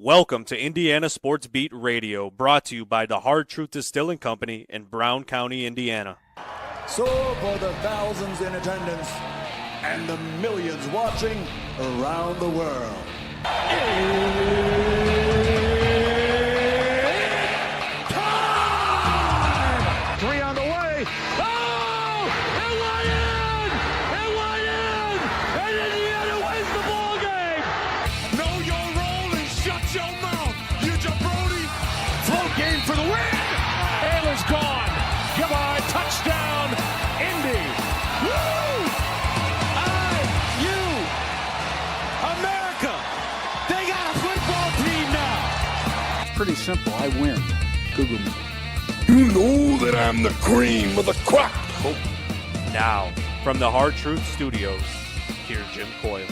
Welcome to Indiana Sports Beat Radio, brought to you by the Hard Truth Distilling Company in Brown County, Indiana. So for the thousands in attendance and the millions watching around the world, time! 3 on the way. Oh! It went in! It went in! And Indiana wins the ball game! Know your role and shut your mouth, you jabroni! Float game for the win! Ayla's gone. Goodbye, touchdown, Indy! Woo! IU! America! They got a football team now! Pretty simple. I win. Google me. You know that I'm the cream of the crop. Now, from the Hard Truth Studios, here's Jim Coyle.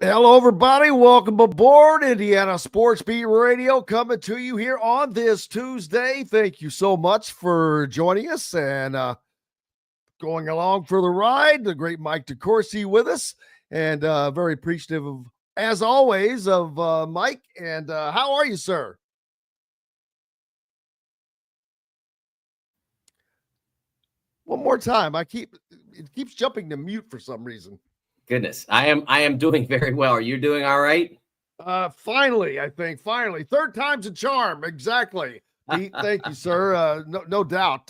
Hello, everybody. Welcome aboard Indiana Sports Beat Radio, coming to you here on this Tuesday. Thank you so much for joining us and going along for the ride. The great Mike DeCourcy with us, and very appreciative of, as always, of Mike. And how are you, sir? One more time. It keeps jumping to mute for some reason. Goodness, I am doing very well. Are you doing all right? Finally, I think. Third time's a charm. Exactly. Thank you, sir. No doubt.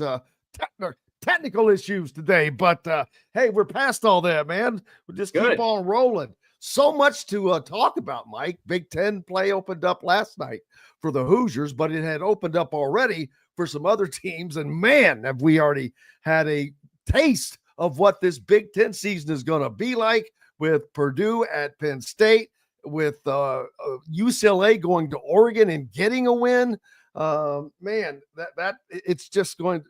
Technical issues today, but hey, we're past all that, man. We'll just keep on rolling. So much to talk about, Mike. Big Ten play opened up last night for the Hoosiers, but it had opened up already for some other teams. And man, have we already had a taste of what this Big Ten season is going to be like, with Purdue at Penn State, with UCLA going to Oregon and getting a win. Man, that it's just going.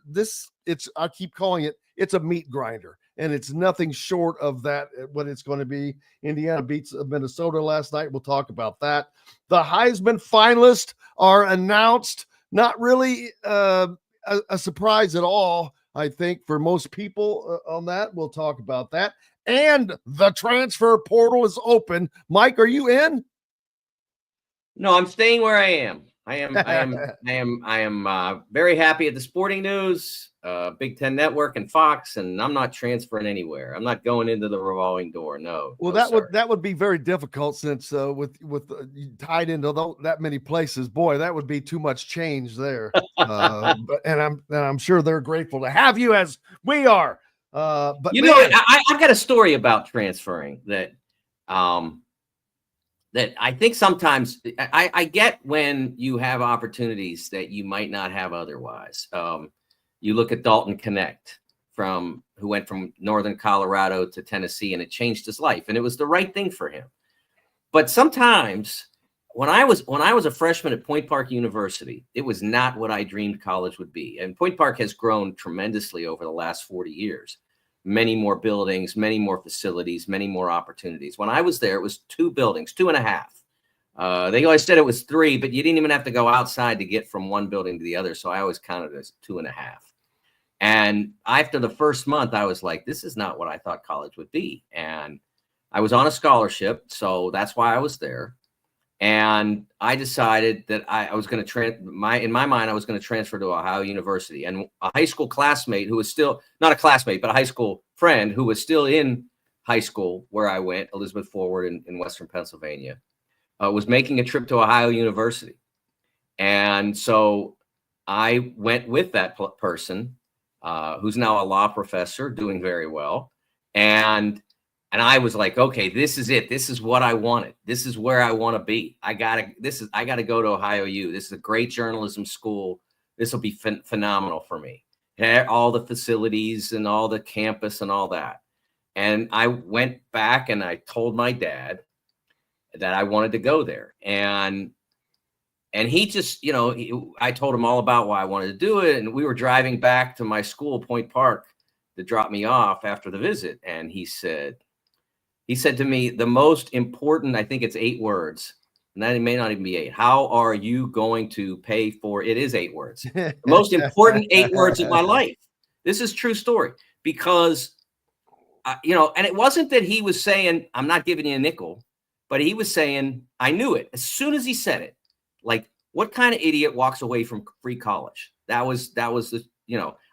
I keep calling it. It's a meat grinder, and it's nothing short of that. What it's going to be. Indiana beats Minnesota last night. We'll talk about that. The Heisman finalists are announced. Not really a surprise at all, I think, for most people on that. We'll talk about that. And the transfer portal is open. Mike, are you in? No, I'm staying where I am. I am very happy at the Sporting News, Big Ten Network, and Fox, and I'm not transferring anywhere. I'm not going into the revolving door. No. Well, that would be very difficult, since with tied into that many places. Boy, that would be too much change there. But I'm sure they're grateful to have you, as we are. But I've got a story about transferring that I think sometimes I get when you have opportunities that you might not have otherwise. You look at Dalton Connect, who went from Northern Colorado to Tennessee, and it changed his life, and it was the right thing for him. But sometimes when I was a freshman at Point Park University, it was not what I dreamed college would be. And Point Park has grown tremendously over the last 40 years. Many more buildings, many more facilities, many more opportunities. When I was there, it was 2 buildings, 2.5. They always said it was 3, but you didn't even have to go outside to get from one building to the other. So I always counted it as 2.5. And after the first month, I was like, this is not what I thought college would be. And I was on a scholarship, so that's why I was there. And I decided that I was going to in my mind, I was going to transfer to Ohio University. And a high school classmate who was still not a classmate, but a high school friend who was still in high school where I went, Elizabeth Forward in Western Pennsylvania, was making a trip to Ohio University. And so I went with that person, who's now a law professor doing very well. And I was like, okay, this is it. This is what I wanted. This is where I want to be. I gotta go to Ohio U. This is a great journalism school. This will be phenomenal for me. All the facilities and all the campus and all that. And I went back and I told my dad that I wanted to go there. And he just, I told him all about why I wanted to do it. And we were driving back to my school, Point Park, to drop me off after the visit. And he said to me, the most important, I think it's 8 words, and that may not even be 8. How are you going to pay for it? Is 8 words. The most important 8 words of my life. This is true story, because, and it wasn't that he was saying, I'm not giving you a nickel. But he was saying, I knew it as soon as he said it. Like, what kind of idiot walks away from free college? That was the,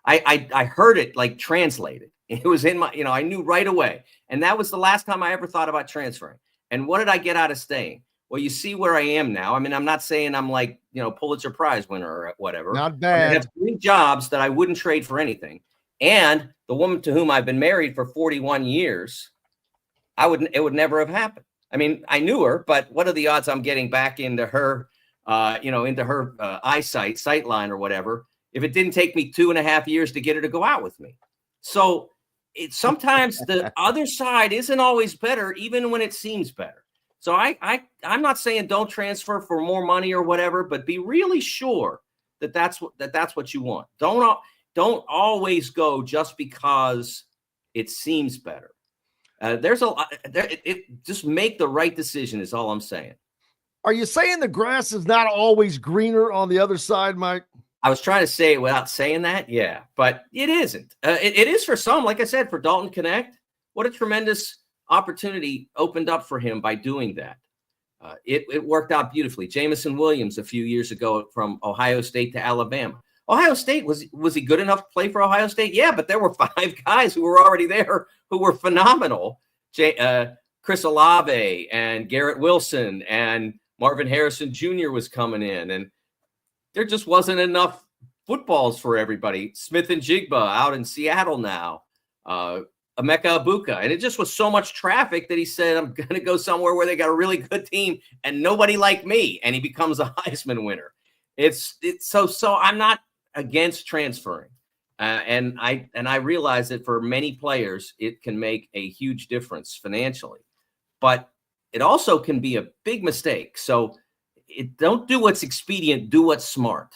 I heard it like translated. It was in my, I knew right away. And that was the last time I ever thought about transferring. And what did I get out of staying? Well, you see where I am now. I mean, I'm not saying I'm like, Pulitzer Prize winner or whatever. Not bad. I have 3 jobs that I wouldn't trade for anything. And the woman to whom I've been married for 41 years, it would never have happened. I mean, I knew her, but what are the odds I'm getting back into her, eyesight, sight line or whatever, if it didn't take me 2.5 years to get her to go out with me? So sometimes the other side isn't always better, even when it seems better. So I'm not saying don't transfer for more money or whatever, but be really sure that that's what you want. Don't always go just because it seems better. Just make the right decision is all I'm saying. Are you saying the grass is not always greener on the other side, Mike? I was trying to say it without saying that. Yeah, but it isn't. It is for some, like I said, for Dalton Connect. What a tremendous opportunity opened up for him by doing that. It worked out beautifully. Jamison Williams a few years ago from Ohio State to Alabama. Ohio State, was he good enough to play for Ohio State? Yeah, but there were 5 guys who were already there who were phenomenal. Chris Olave and Garrett Wilson and Marvin Harrison Jr. was coming in, and there just wasn't enough footballs for everybody. Smith and Jigba out in Seattle now. Emeka Abuka. And it just was so much traffic that he said, I'm going to go somewhere where they got a really good team and nobody like me. And he becomes a Heisman winner. It's so I'm not against transferring. And I realize that for many players, it can make a huge difference financially, but it also can be a big mistake. So don't do what's expedient, do what's smart.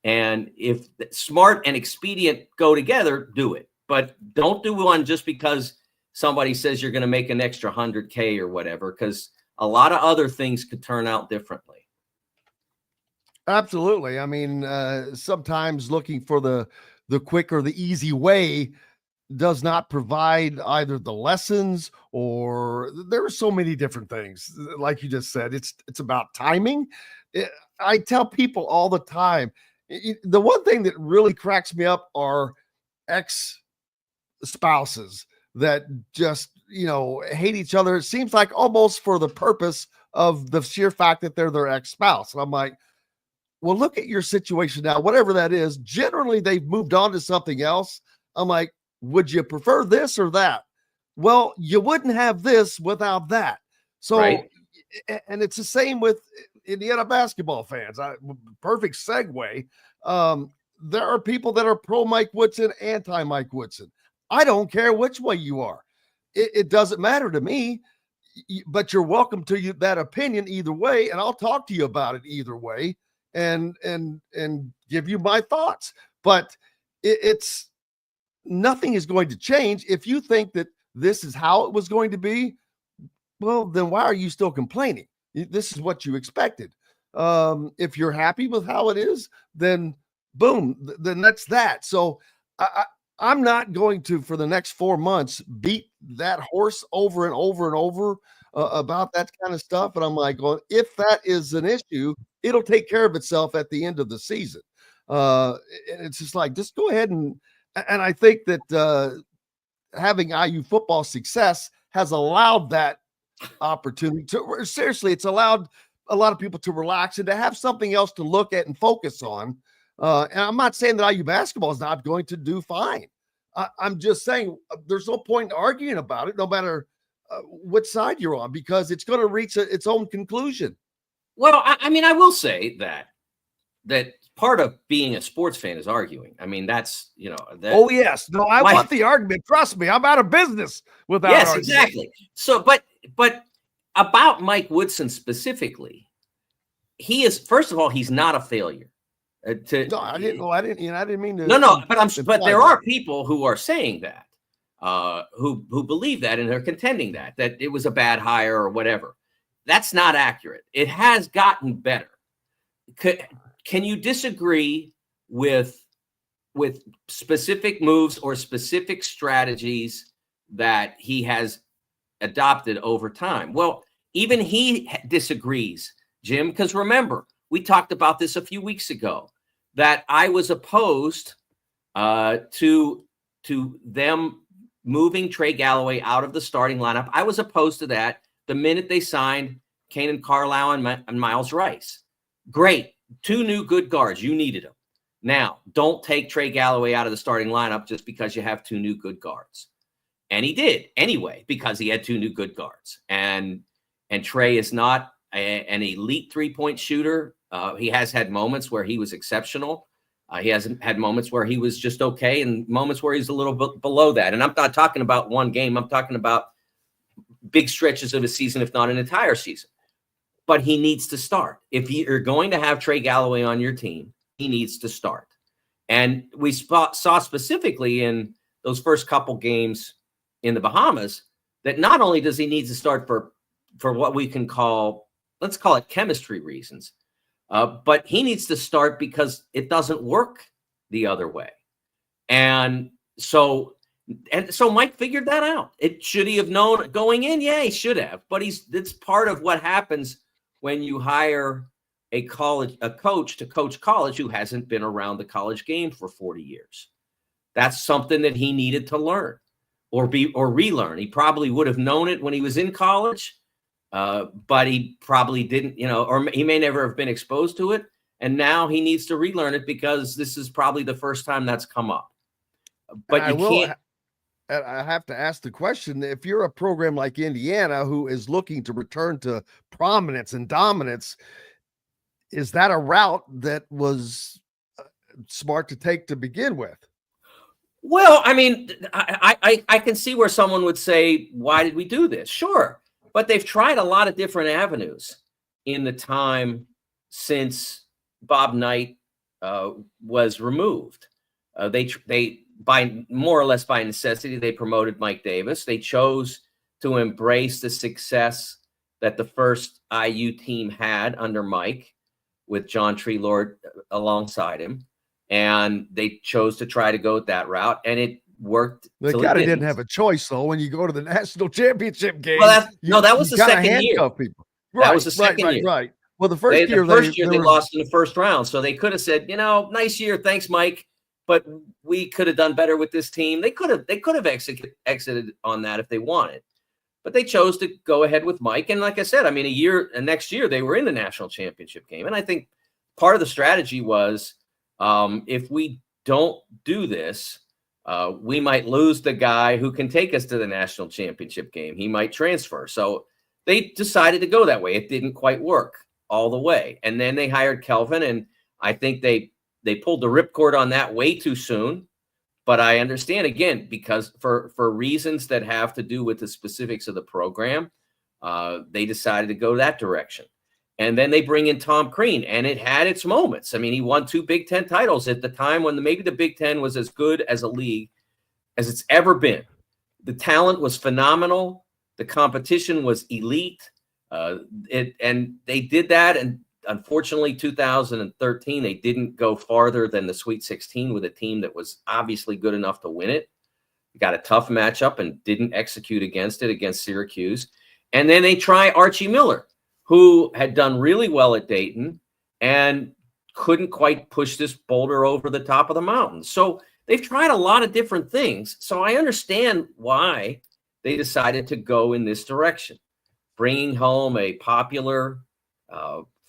And if smart and expedient go together, do it. But don't do one just because somebody says you're going to make an extra 100K or whatever, because a lot of other things could turn out differently. Absolutely. I mean, sometimes looking for the quick or the easy way does not provide either the lessons, or there are so many different things. Like you just said, it's about timing. I tell people all the time, the one thing that really cracks me up are ex-spouses that just, hate each other. It seems like almost for the purpose of the sheer fact that they're their ex-spouse. And I'm like, well, look at your situation now, whatever that is. Generally, they've moved on to something else. I'm like, would you prefer this or that? Well, you wouldn't have this without that. So, right. And it's the same with Indiana basketball fans. Perfect segue. There are people that are pro Mike Woodson, anti Mike Woodson. I don't care which way you are. It doesn't matter to me, but you're welcome to that opinion either way. And I'll talk to you about it either way and give you my thoughts. But it's nothing is going to change. If you think that this is how it was going to be, well, then why are you still complaining? This is what you expected. If you're happy with how it is, then boom, then that's that. So I'm not going to, for the next 4 months, beat that horse over and over and over about that kind of stuff. And I'm like, well, if that is an issue, it'll take care of itself at the end of the season. It's just like, just go ahead and I think that having IU football success has allowed that opportunity to, seriously, it's allowed a lot of people to relax and to have something else to look at and focus on. And I'm not saying that IU basketball is not going to do fine. I'm just saying there's no point in arguing about it, no matter which side you're on, because it's going to reach its own conclusion. Well, I mean, I will say that part of being a sports fan is arguing. I mean, that's, oh, yes. No, I want the argument. Trust me, I'm out of business without Yes, argument. Exactly. So, but about Mike Woodson specifically, he is, first of all, he's not a failure. No, I didn't mean to. No, but there are people who are saying that, who believe that, and they're contending that it was a bad hire or whatever. That's not accurate. It has gotten better. Can you disagree with specific moves or specific strategies that he has adopted over time? Well, even he disagrees, Jim, because remember, we talked about this a few weeks ago, that I was opposed to them moving Trey Galloway out of the starting lineup. I was opposed to that the minute they signed Kanan Carlisle and Miles Rice. Great. 2 new good guards. You needed them. Now, don't take Trey Galloway out of the starting lineup just because you have 2 new good guards. And he did anyway, because he had 2 new good guards. And Trey is not an elite 3-point shooter. He has had moments where he was exceptional. He hasn't had moments where he was just okay and moments where he's a little bit below that. And I'm not talking about one game. I'm talking about big stretches of a season, if not an entire season. But he needs to start. If you're going to have Trey Galloway on your team, he needs to start. And we saw specifically in those first couple games in the Bahamas that not only does he need to start for what we can call, let's call it chemistry reasons, but he needs to start because it doesn't work the other way. And so Mike figured that out. Should he have known going in? Yeah, he should have. But it's part of what happens when you hire a coach to coach college who hasn't been around the college game for 40 years. That's something that he needed to learn or relearn. He probably would have known it when he was in college, but he probably didn't, or he may never have been exposed to it. And now he needs to relearn it because this is probably the first time that's come up. But I have to ask the question, if you're a program like Indiana who is looking to return to prominence and dominance, is that a route that was smart to take to begin with? Well, I mean, I can see where someone would say, why did we do this? Sure. But they've tried a lot of different avenues in the time since Bob Knight was removed. They by more or less by necessity, they promoted Mike Davis. They chose to embrace the success that the first IU team had under Mike with John Treelord alongside him. And they chose to try to go that route, and it worked. They kind of didn't have a choice, though, when you go to the national championship game. Well, that was the second year. People. That was the second year. Right. Well, the first year they lost in the first round, so they could have said, nice year, thanks, Mike, but we could have done better with this team. They could have exited on that if they wanted, but they chose to go ahead with Mike. And like I said, I mean, next year they were in the national championship game, and I think part of the strategy was, if we don't do this, we might lose the guy who can take us to the national championship game. He might transfer. So they decided to go that way. It didn't quite work all the way. And then they hired Kelvin, and I think they pulled the ripcord on that way too soon. But I understand, again, because for reasons that have to do with the specifics of the program, they decided to go that direction. And then they bring in Tom Crean, and it had its moments. I mean, he won 2 Big Ten titles at the time when maybe the Big Ten was as good as a league as it's ever been. The talent was phenomenal. The competition was elite. And they did that. And unfortunately, 2013, they didn't go farther than the Sweet 16 with a team that was obviously good enough to win it. Got a tough matchup and didn't execute against Syracuse. And then they try Archie Miller, who had done really well at Dayton and couldn't quite push this boulder over the top of the mountain. So they've tried a lot of different things. So I understand why they decided to go in this direction, bringing home a popular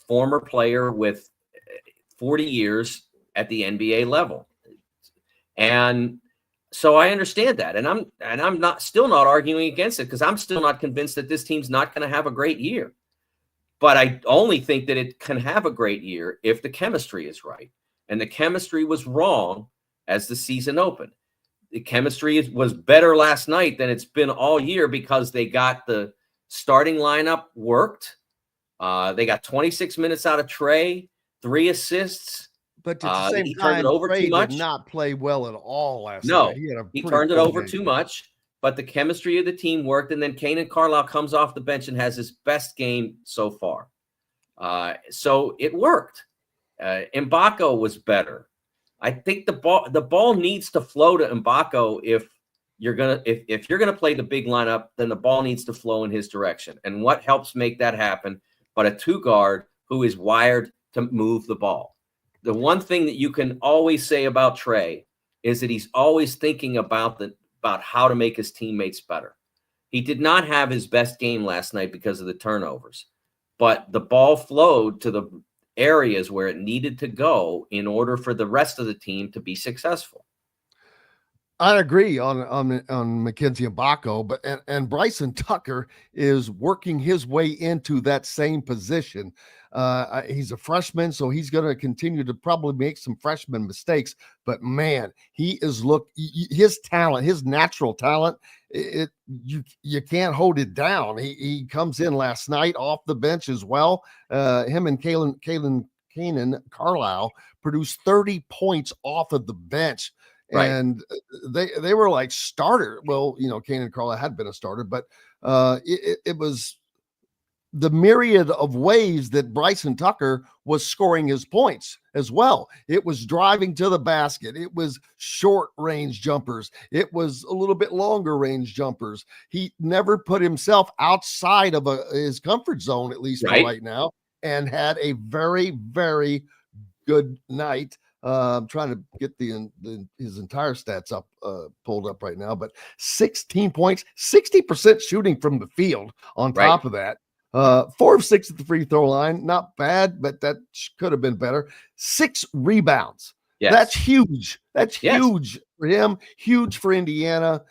former player with 40 years at the NBA level. And so I understand that. And I'm still not arguing against it, because I'm still not convinced that this team's not going to have a great year. But I only think that it can have a great year if the chemistry is right. And the chemistry was wrong as the season opened. The chemistry was better last night than it's been all year, because they got the starting lineup worked. They got 26 minutes out of Trey, 3 assists. But at the same time, Trey did not play well at all last night. He turned it over too much. But the chemistry of the team worked, and then Kanan Carlisle comes off the bench and has his best game so far. So it worked. Mbako was better. I think the ball needs to flow to Mbako if if you're gonna play the big lineup, then the ball needs to flow in his direction. And what helps make that happen but a two guard who is wired to move the ball? The one thing that you can always say about Trey is that he's always thinking about how to make his teammates better. He did not have his best game last night because of the turnovers, but the ball flowed to the areas where it needed to go in order for the rest of the team to be successful. I agree on Mackenzie Mbako, but and Bryson Tucker is working his way into that same position. He's a freshman, so he's going to continue to probably make some freshman mistakes. But man, his talent, his natural talent, you can't hold it down. He comes in last night off the bench as well. Him and Kanan Carlisle produced 30 points off of the bench. Right. And they were like starter. Well, Kanan Carlisle had been a starter, but it was the myriad of ways that Bryson Tucker was scoring his points as well. It was driving to the basket. It was short range jumpers. It was a little bit longer range jumpers. He never put himself outside of his comfort zone, at least right now, and had a very, very good night. I'm trying to get his entire stats up, pulled up right now, but 16 points, 60% shooting from the field on top of that. 4 of 6 at the free throw line. Not bad, but that could have been better. 6 rebounds. Yes. That's huge. That's huge for him. Huge for Indiana.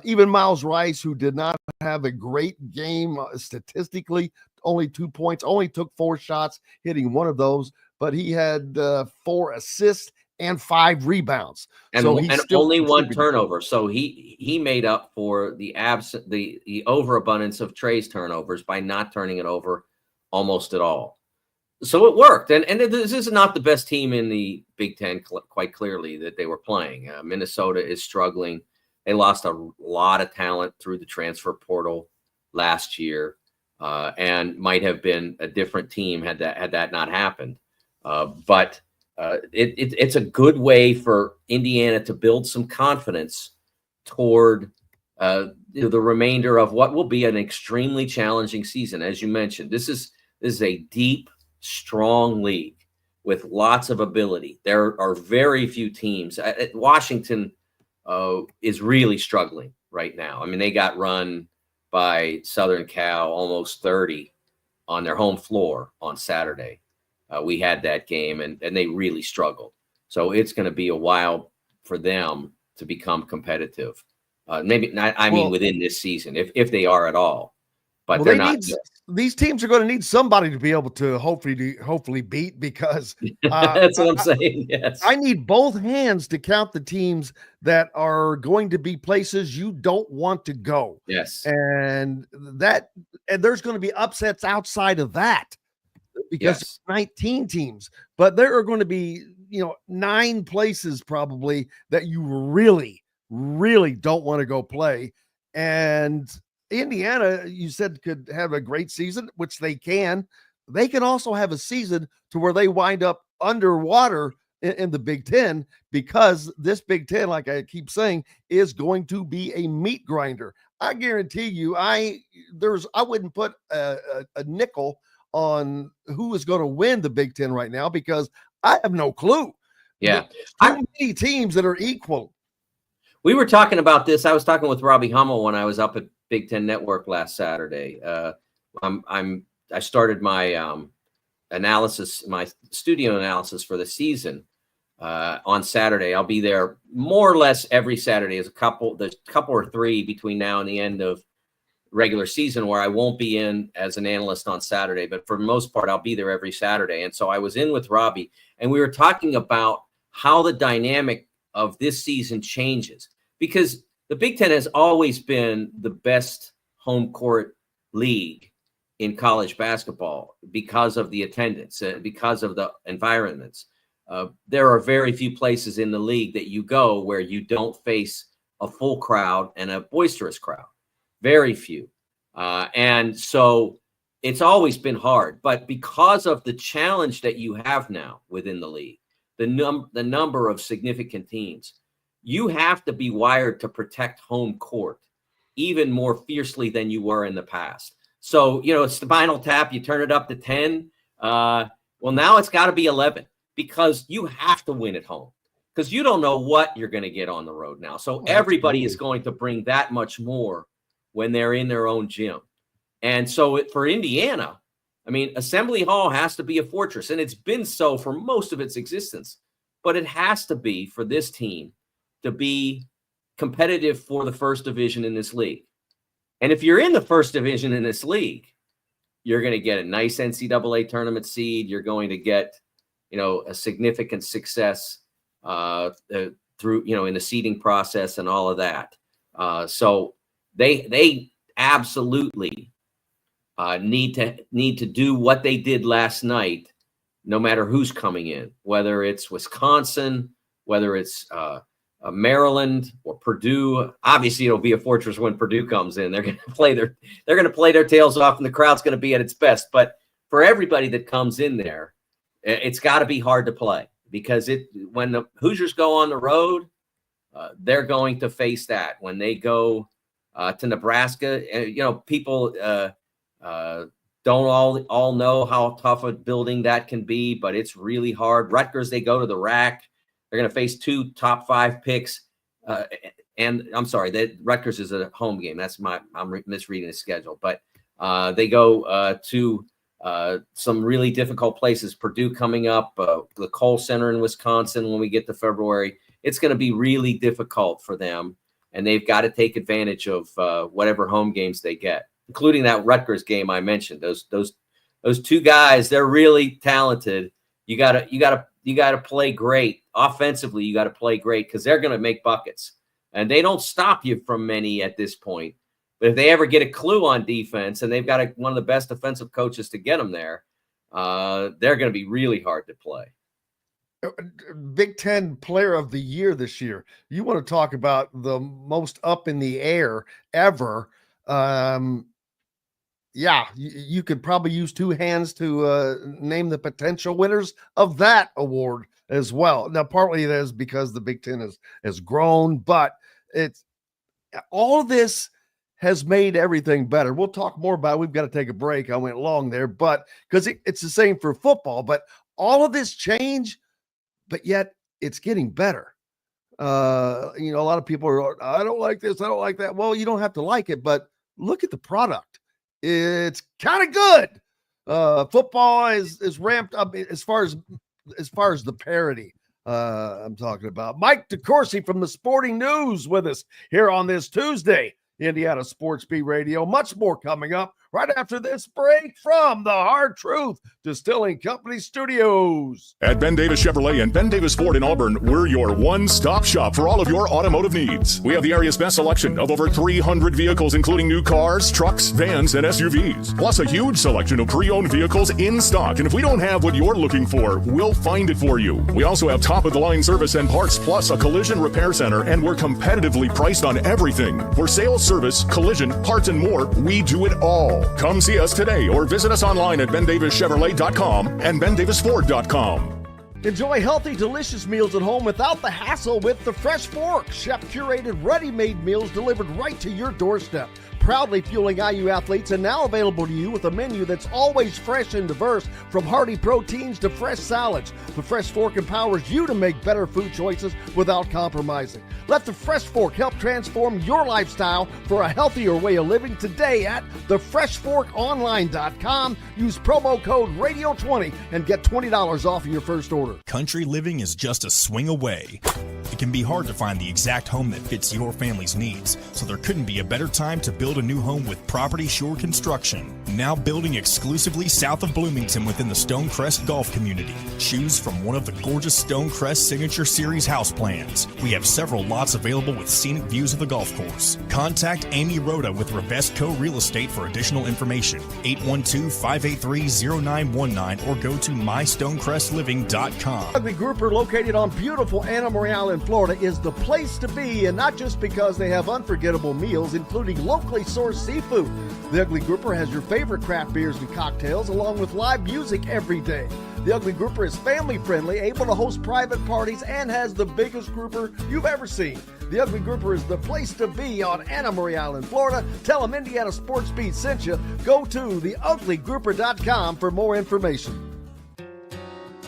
Even Miles Rice, who did not have a great game statistically, only 2 points, only took 4 shots, hitting 1 of those, but he had 4 assists and 5 rebounds. And, so and only 1 turnover. So he made up for the overabundance of Trey's turnovers by not turning it over almost at all. So it worked. And this is not the best team in the Big Ten, quite clearly, that they were playing. Minnesota is struggling. They lost a lot of talent through the transfer portal last year, and might have been a different team had that not happened. But it's a good way for Indiana to build some confidence toward the remainder of what will be an extremely challenging season. As you mentioned, this is a deep, strong league with lots of ability. There are very few teams. Washington is really struggling right now. I mean, they got run by Southern Cal almost 30 on their home floor on Saturday. We had that game, and they really struggled. So it's going to be a while for them to become competitive. Maybe not, within this season, if they are at all. But they're not. These teams are going to need somebody to be able to hopefully beat, because that's what I'm saying. Yes, I need both hands to count the teams that are going to be places you don't want to go. Yes, and there's going to be upsets outside of that, because it's 19 teams, but there are going to be 9 places probably that you really, really don't want to go play. And Indiana, you said, could have a great season, which they can. They can also have a season to where they wind up underwater in the Big Ten, because this Big Ten, like I keep saying, is going to be a meat grinder. I guarantee you, I wouldn't put a nickel on who is going to win the Big Ten right now, because I have no clue. Yeah. Too many teams that are equal. We were talking about this. I was talking with Robbie Hummel when I was up at Big Ten Network last Saturday. I started my analysis, my studio analysis for the season on Saturday. I'll be there more or less every Saturday. There's a couple or 3 between now and the end of regular season where I won't be in as an analyst on Saturday, but for the most part, I'll be there every Saturday. And so I was in with Robbie, and we were talking about how the dynamic of this season changes, because the Big Ten has always been the best home court league in college basketball because of the attendance, because of the environments. There are very few places in the league that you go where you don't face a full crowd and a boisterous crowd. Very few. And so it's always been hard. But because of the challenge that you have now within the league, the number of significant teams, you have to be wired to protect home court even more fiercely than you were in the past. So, it's Spinal Tap. You turn it up to 10. Well, now it's got to be 11 because you have to win at home because you don't know what you're going to get on the road now. So everybody is going to bring that much more when they're in their own gym. And so for Indiana, I mean, Assembly Hall has to be a fortress, and it's been so for most of its existence. But it has to be for this team to be competitive for the first division in this league. And if you're in the first division in this league, you're going to get a nice NCAA tournament seed. You're going to get, a significant success through, in the seeding process and all of that. So they absolutely need to do what they did last night, no matter who's coming in, whether it's Wisconsin, whether it's Maryland or Purdue. Obviously, it'll be a fortress when Purdue comes in. They're going to play their tails off, and the crowd's going to be at its best. But for everybody that comes in there, it's got to be hard to play because when the Hoosiers go on the road, they're going to face that. When they go to Nebraska, people don't all know how tough a building that can be, but it's really hard. Rutgers, they go to the rack. They're going to face 2 top 5 picks. And I'm sorry, that Rutgers is a home game. I'm misreading the schedule, but they go to some really difficult places. Purdue coming up, the Kohl Center in Wisconsin when we get to February. It's going to be really difficult for them, and they've got to take advantage of whatever home games they get, including that Rutgers game I mentioned. Those 2 guys, they're really talented. You gotta play great offensively. You got to play great because they're going to make buckets, and they don't stop you from many at this point. But if they ever get a clue on defense, and they've got one of the best defensive coaches to get them there, they're going to be really hard to play. Big Ten Player of the Year this year. You want to talk about the most up in the air ever? You could probably use 2 hands to name the potential winners of that award as well. Now, partly that is because the Big Ten has grown, but it's all of this has made everything better. We'll talk more about it. We've got to take a break. I went long there, but because it's the same for football, but all of this change, but yet it's getting better. A lot of people are, I don't like this, I don't like that. Well, you don't have to like it, but look at the product. It's kind of good. Football is ramped up as far as the parity I'm talking about. Mike DeCourcy from the Sporting News with us here on this Tuesday, Indiana Sports Beat Radio. Much more coming up right after this break from the Hard Truth Distilling Company Studios. At Ben Davis Chevrolet and Ben Davis Ford in Auburn, we're your one-stop shop for all of your automotive needs. We have the area's best selection of over 300 vehicles, including new cars, trucks, vans, and SUVs. Plus a huge selection of pre-owned vehicles in stock. And if we don't have what you're looking for, we'll find it for you. We also have top-of-the-line service and parts, plus a collision repair center, and we're competitively priced on everything. For sales, service, collision, parts, and more, we do it all. Come see us today or visit us online at BenDavisChevrolet.com and BenDavisFord.com. Enjoy healthy, delicious meals at home without the hassle with the Fresh Fork. Chef-curated, ready-made meals delivered right to your doorstep. Proudly fueling IU athletes and now available to you with a menu that's always fresh and diverse, from hearty proteins to fresh salads. The Fresh Fork empowers you to make better food choices without compromising. Let the Fresh Fork help transform your lifestyle for a healthier way of living today at thefreshforkonline.com. Use promo code RADIO20 and get $20 off your first order. Country living is just a swing away. It can be hard to find the exact home that fits your family's needs, so there couldn't be a better time to build a new home with Property Shore Construction. Now building exclusively south of Bloomington within the Stonecrest Golf Community. Choose from one of the gorgeous Stonecrest Signature Series house plans. We have several lots available with scenic views of the golf course. Contact Amy Rhoda with Revesco Real Estate for additional information. 812-583-0919 or go to mystonecrestliving.com. Ugly Grouper, located on beautiful Anna Morale in Florida, is the place to be, and not just because they have unforgettable meals, including locally sourced seafood. The Ugly Grouper has your favorite craft beers and cocktails, along with live music every day. The Ugly Grouper is family-friendly, able to host private parties, and has the biggest grouper you've ever seen. The Ugly Grouper is the place to be on Anna Marie Island, Florida. Tell them Indiana Sports Beat sent you. Go to theuglygrouper.com for more information.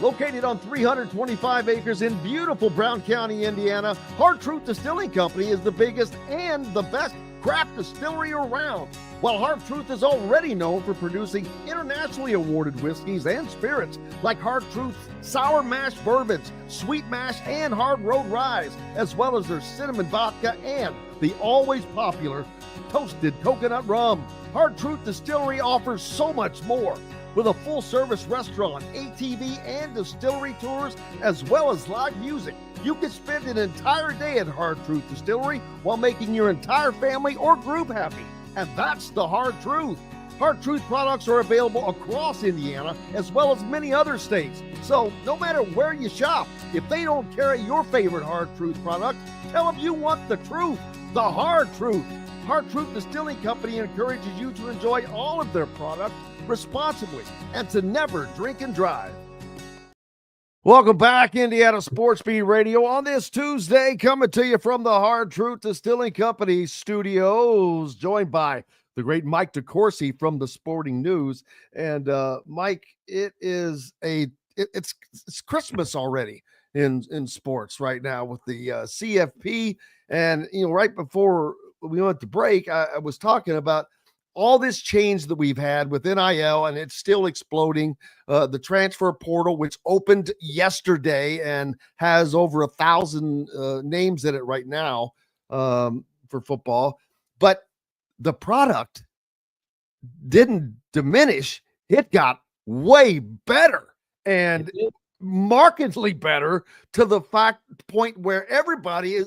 Located on 325 acres in beautiful Brown County, Indiana, Hard Truth Distilling Company is the biggest and the best craft distillery around. While Hard Truth is already known for producing internationally awarded whiskeys and spirits like Hard Truth's sour mash bourbons, sweet mash, and hard road ryes, as well as their cinnamon vodka and the always popular toasted coconut rum, Hard Truth Distillery offers so much more. With a full-service restaurant, ATV, and distillery tours, as well as live music, you can spend an entire day at Hard Truth Distillery while making your entire family or group happy. And that's the Hard Truth. Hard Truth products are available across Indiana, as well as many other states. So no matter where you shop, if they don't carry your favorite Hard Truth product, tell them you want the truth, the Hard Truth. Hard Truth Distilling Company encourages you to enjoy all of their products responsibly and to never drink and drive. Welcome back, Indiana Sports Beat Radio on this Tuesday, coming to you from the Hard Truth Distilling Company studios, joined by the great Mike DeCourcy from the Sporting News. And Mike, it's Christmas already in sports right now with the CFP. And right before we went to break, I was talking about all this change that we've had with NIL, and it's still exploding. The transfer portal, which opened yesterday and has over 1,000 names in it right now for football. But the product didn't diminish. It got way better and markedly better, to the point where everybody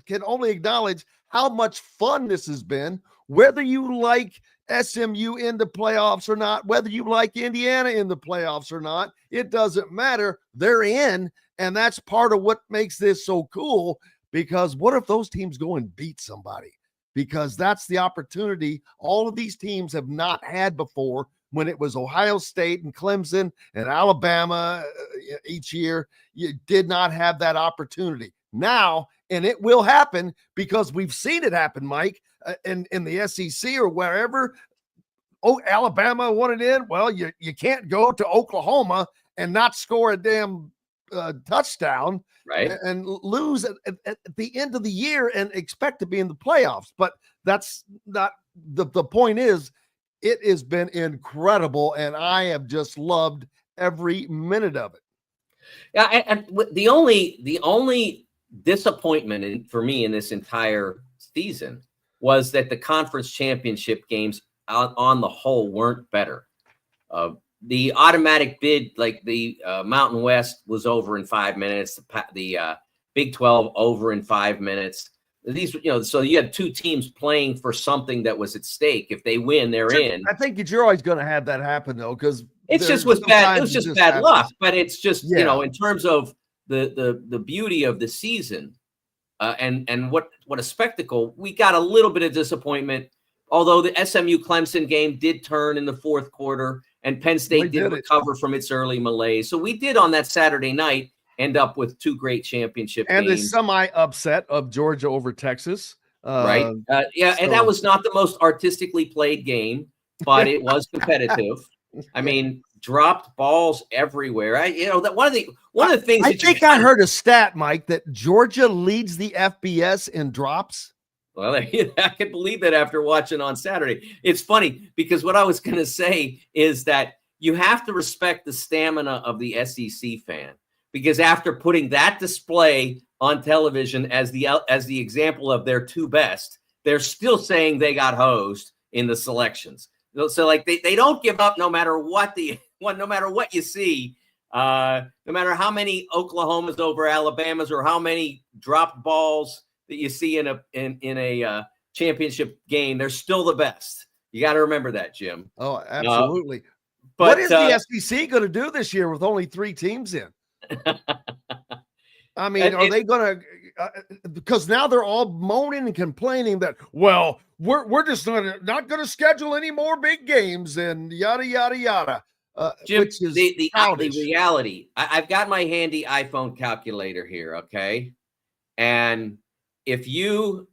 can only acknowledge how much fun this has been. Whether you like SMU in the playoffs or not, whether you like Indiana in the playoffs or not, it doesn't matter. They're in, and that's part of what makes this so cool, because what if those teams go and beat somebody? Because that's the opportunity all of these teams have not had before. When it was Ohio State and Clemson and Alabama each year, you did not have that opportunity. Now, and it will happen, because we've seen it happen, Mike, in the SEC or wherever. Oh, Alabama wanted in. Well, you can't go to Oklahoma and not score a damn touchdown, right, and lose at the end of the year and expect to be in the playoffs. But that's not the point. Is it has been incredible, and I have just loved every minute of it. Yeah, and the only disappointment for me in this entire season was that the conference championship games on the whole weren't better. The automatic bid, like the Mountain West, was over in 5 minutes. The Big 12 over in 5 minutes. These, so you had two teams playing for something that was at stake. If they win, they're in. I think you're always going to have that happen, though, because it was bad. It was just bad luck. But it's just in terms of the beauty of the season, and what a spectacle. We got a little bit of disappointment, although the SMU Clemson game did turn in the fourth quarter, and Penn State did recover from its early malaise. So we did, on that Saturday night, end up with two great championship games. And the semi-upset of Georgia over Texas. Right. And that was not the most artistically played game, but it was competitive. I mean, dropped balls everywhere. That one of the things. I think I heard a stat, Mike, that Georgia leads the FBS in drops. Well, I can believe that after watching on Saturday. It's funny, because what I was going to say is that you have to respect the stamina of the SEC fan, because after putting that display on television as the example of their two best, they're still saying they got hosed in the selections. So like they don't give up no matter what no matter what you see, no matter how many Oklahomas over Alabamas or how many dropped balls that you see in a championship game, they're still the best. You got to remember that, Jim. Oh, absolutely. But what is the SEC going to do this year with only 3 teams in? I mean, are they going to? Because now they're all moaning and complaining that, well, we're just not going to schedule any more big games and yada yada yada. Jim, which is the childish. reality. I've got my handy iPhone calculator here, okay? And if you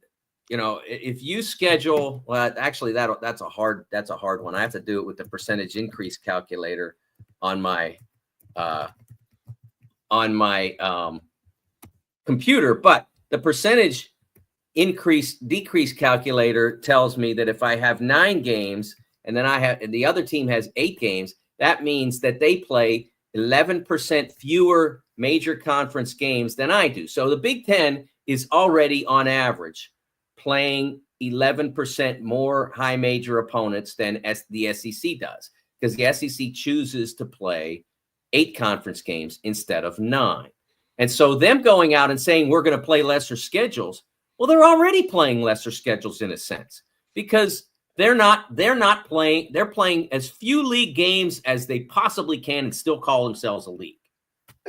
schedule, well, actually that's a hard one. I have to do it with the percentage increase calculator on my computer, but the percentage decrease calculator tells me that if I have 9 games and then the other team has 8 games, that means that they play 11% fewer major conference games than I do. So the Big Ten is already on average playing 11% more high major opponents than the SEC does, because the SEC chooses to play 8 conference games instead of 9. And so them going out and saying we're going to play lesser schedules, well, they're already playing lesser schedules in a sense, because they're playing as few league games as they possibly can and still call themselves a league.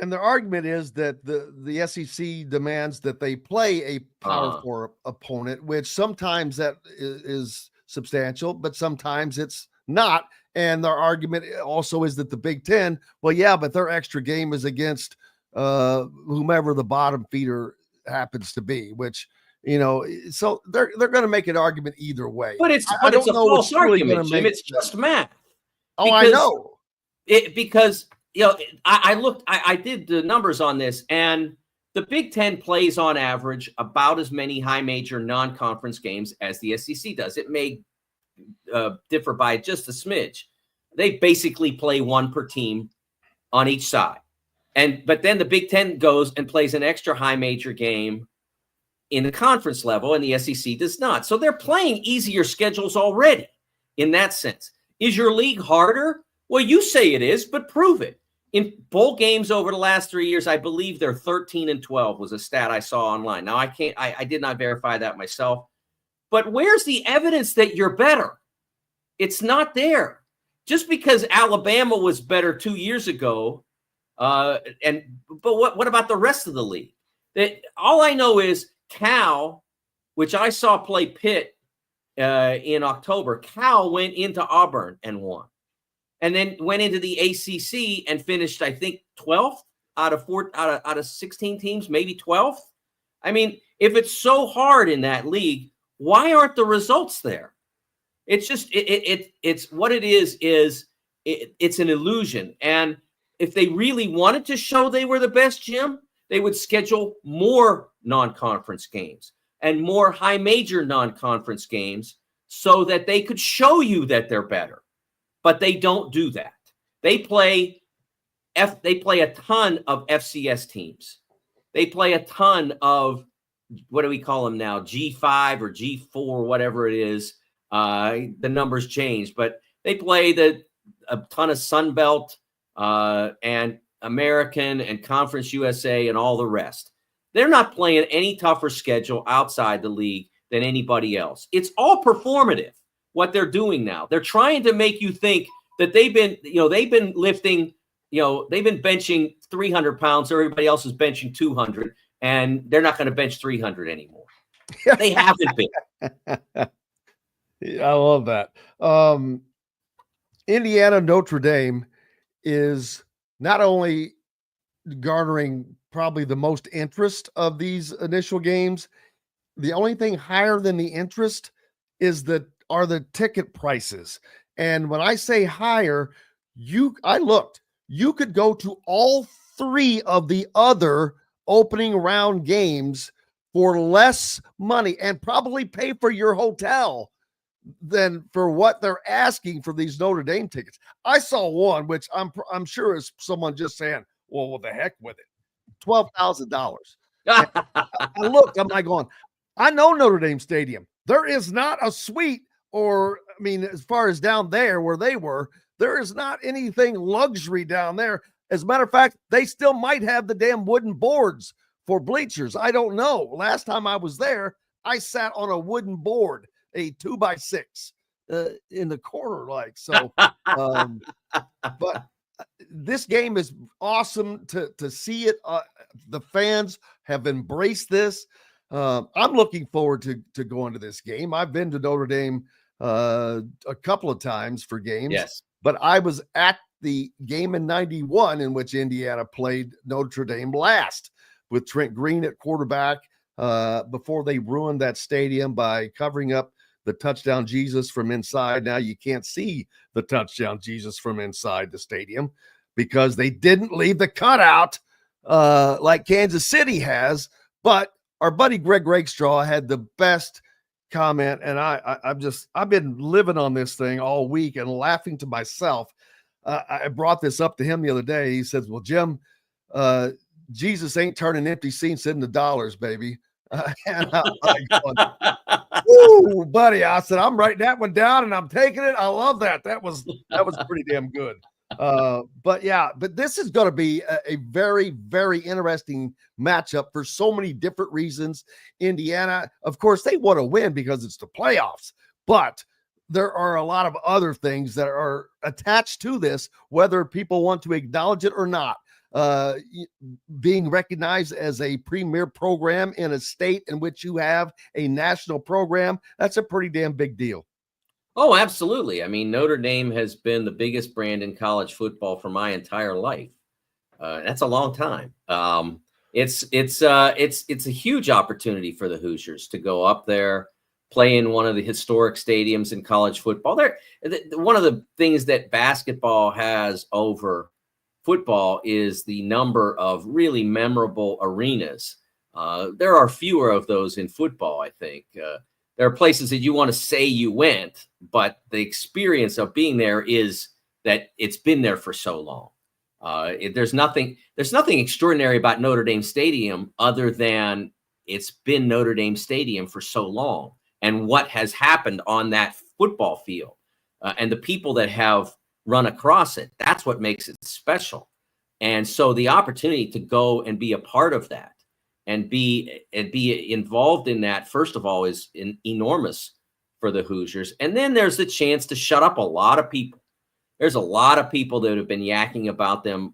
And their argument is that the SEC demands that they play a Power 4 opponent, which sometimes that is substantial, but sometimes it's not. And their argument also is that the Big Ten, well, yeah, but their extra game is against whomever the bottom feeder happens to be, which, so they're going to make an argument either way. But it's a false argument, Jim. It's just math. Oh, I know. Because I did the numbers on this, and the Big Ten plays on average about as many high major non-conference games as the SEC does. It may differ by just a smidge. They basically play 1 per team on each side. But then the Big Ten goes and plays an extra high major game in the conference level, and the SEC does not. So they're playing easier schedules already in that sense. Is your league harder? Well, you say it is, but prove it. In bowl games over the last 3 years, I believe they're 13-12 was a stat I saw online. Now, I did not verify that myself, but where's the evidence that you're better? It's not there. Just because Alabama was better 2 years ago, but what about the rest of the league? All I know is Cal, which I saw play Pitt in October. Cal went into Auburn and won, and then went into the ACC and finished, I think, 12th out of 16 teams, maybe 12th. I mean, if it's so hard in that league, why aren't the results there? It's just it's what it is. It's an illusion. And if they really wanted to show they were the best, Jim, they would schedule more non-conference games and more high major non-conference games so that they could show you that they're better. But they don't do that. They play a ton of FCS teams. They play a ton of, what do we call them now? G5 or G4, whatever it is. The numbers change, but they play a ton of Sun Belt and American and Conference USA and all the rest. They're not playing any tougher schedule outside the league than anybody else. It's all performative, what they're doing now. They're trying to make you think that they've been lifting, they've been benching 300 pounds. Everybody else is benching 200, and they're not going to bench 300 anymore. They haven't been. I love that. Indiana Notre Dame is not only garnering probably the most interest of these initial games, the only thing higher than the interest are the ticket prices. And when I say higher, I looked, you could go to all 3 of the other opening round games for less money and probably pay for your hotel than for what they're asking for these Notre Dame tickets. I saw one, which I'm sure is someone just saying, well, what the heck with it? $12,000. I looked, I'm like going, I know Notre Dame Stadium. There is not a suite, or, I mean, as far as down there where they were, there is not anything luxury down there. As a matter of fact, they still might have the damn wooden boards for bleachers. I don't know. Last time I was there, I sat on a wooden board, a 2x6 in the corner, like so. But this game is awesome to see it. The fans have embraced this. I'm looking forward to going to this game. I've been to Notre Dame a couple of times for games. Yes. But I was at the game in 91 in which Indiana played Notre Dame last with Trent Green at quarterback before they ruined that stadium by covering up the touchdown Jesus from inside. Now you can't see the touchdown Jesus from inside the stadium because they didn't leave the cutout like Kansas City has. But our buddy Greg Rakestraw had the best comment, and I've been living on this thing all week and laughing to myself. I brought this up to him the other day. He says, well, Jim, Jesus ain't turning empty seats into dollars, baby. And I'm like, woo, buddy. I said, I'm writing that one down and I'm taking it. I love that. That was pretty damn good. But this is going to be a very, very interesting matchup for so many different reasons. Indiana, of course, they want to win because it's the playoffs, but there are a lot of other things that are attached to this, whether people want to acknowledge it or not. Being recognized as a premier program in a state in which you have a national program, that's a pretty damn big deal. Oh, absolutely. I mean, Notre Dame has been the biggest brand in college football for my entire life. That's a long time. It's a huge opportunity for the Hoosiers to go up there, play in one of the historic stadiums in college football. One of the things that basketball has over football is the number of really memorable arenas. There are fewer of those in football, I think. There are places that you want to say you went, but the experience of being there is that it's been there for so long. There's nothing extraordinary about Notre Dame Stadium other than it's been Notre Dame Stadium for so long, and what has happened on that football field and the people that have run across it. That's what makes it special. And so the opportunity to go and be a part of that and be involved in that, first of all, is enormous for the Hoosiers. And then there's the chance to shut up a lot of people. There's a lot of people that have been yakking about them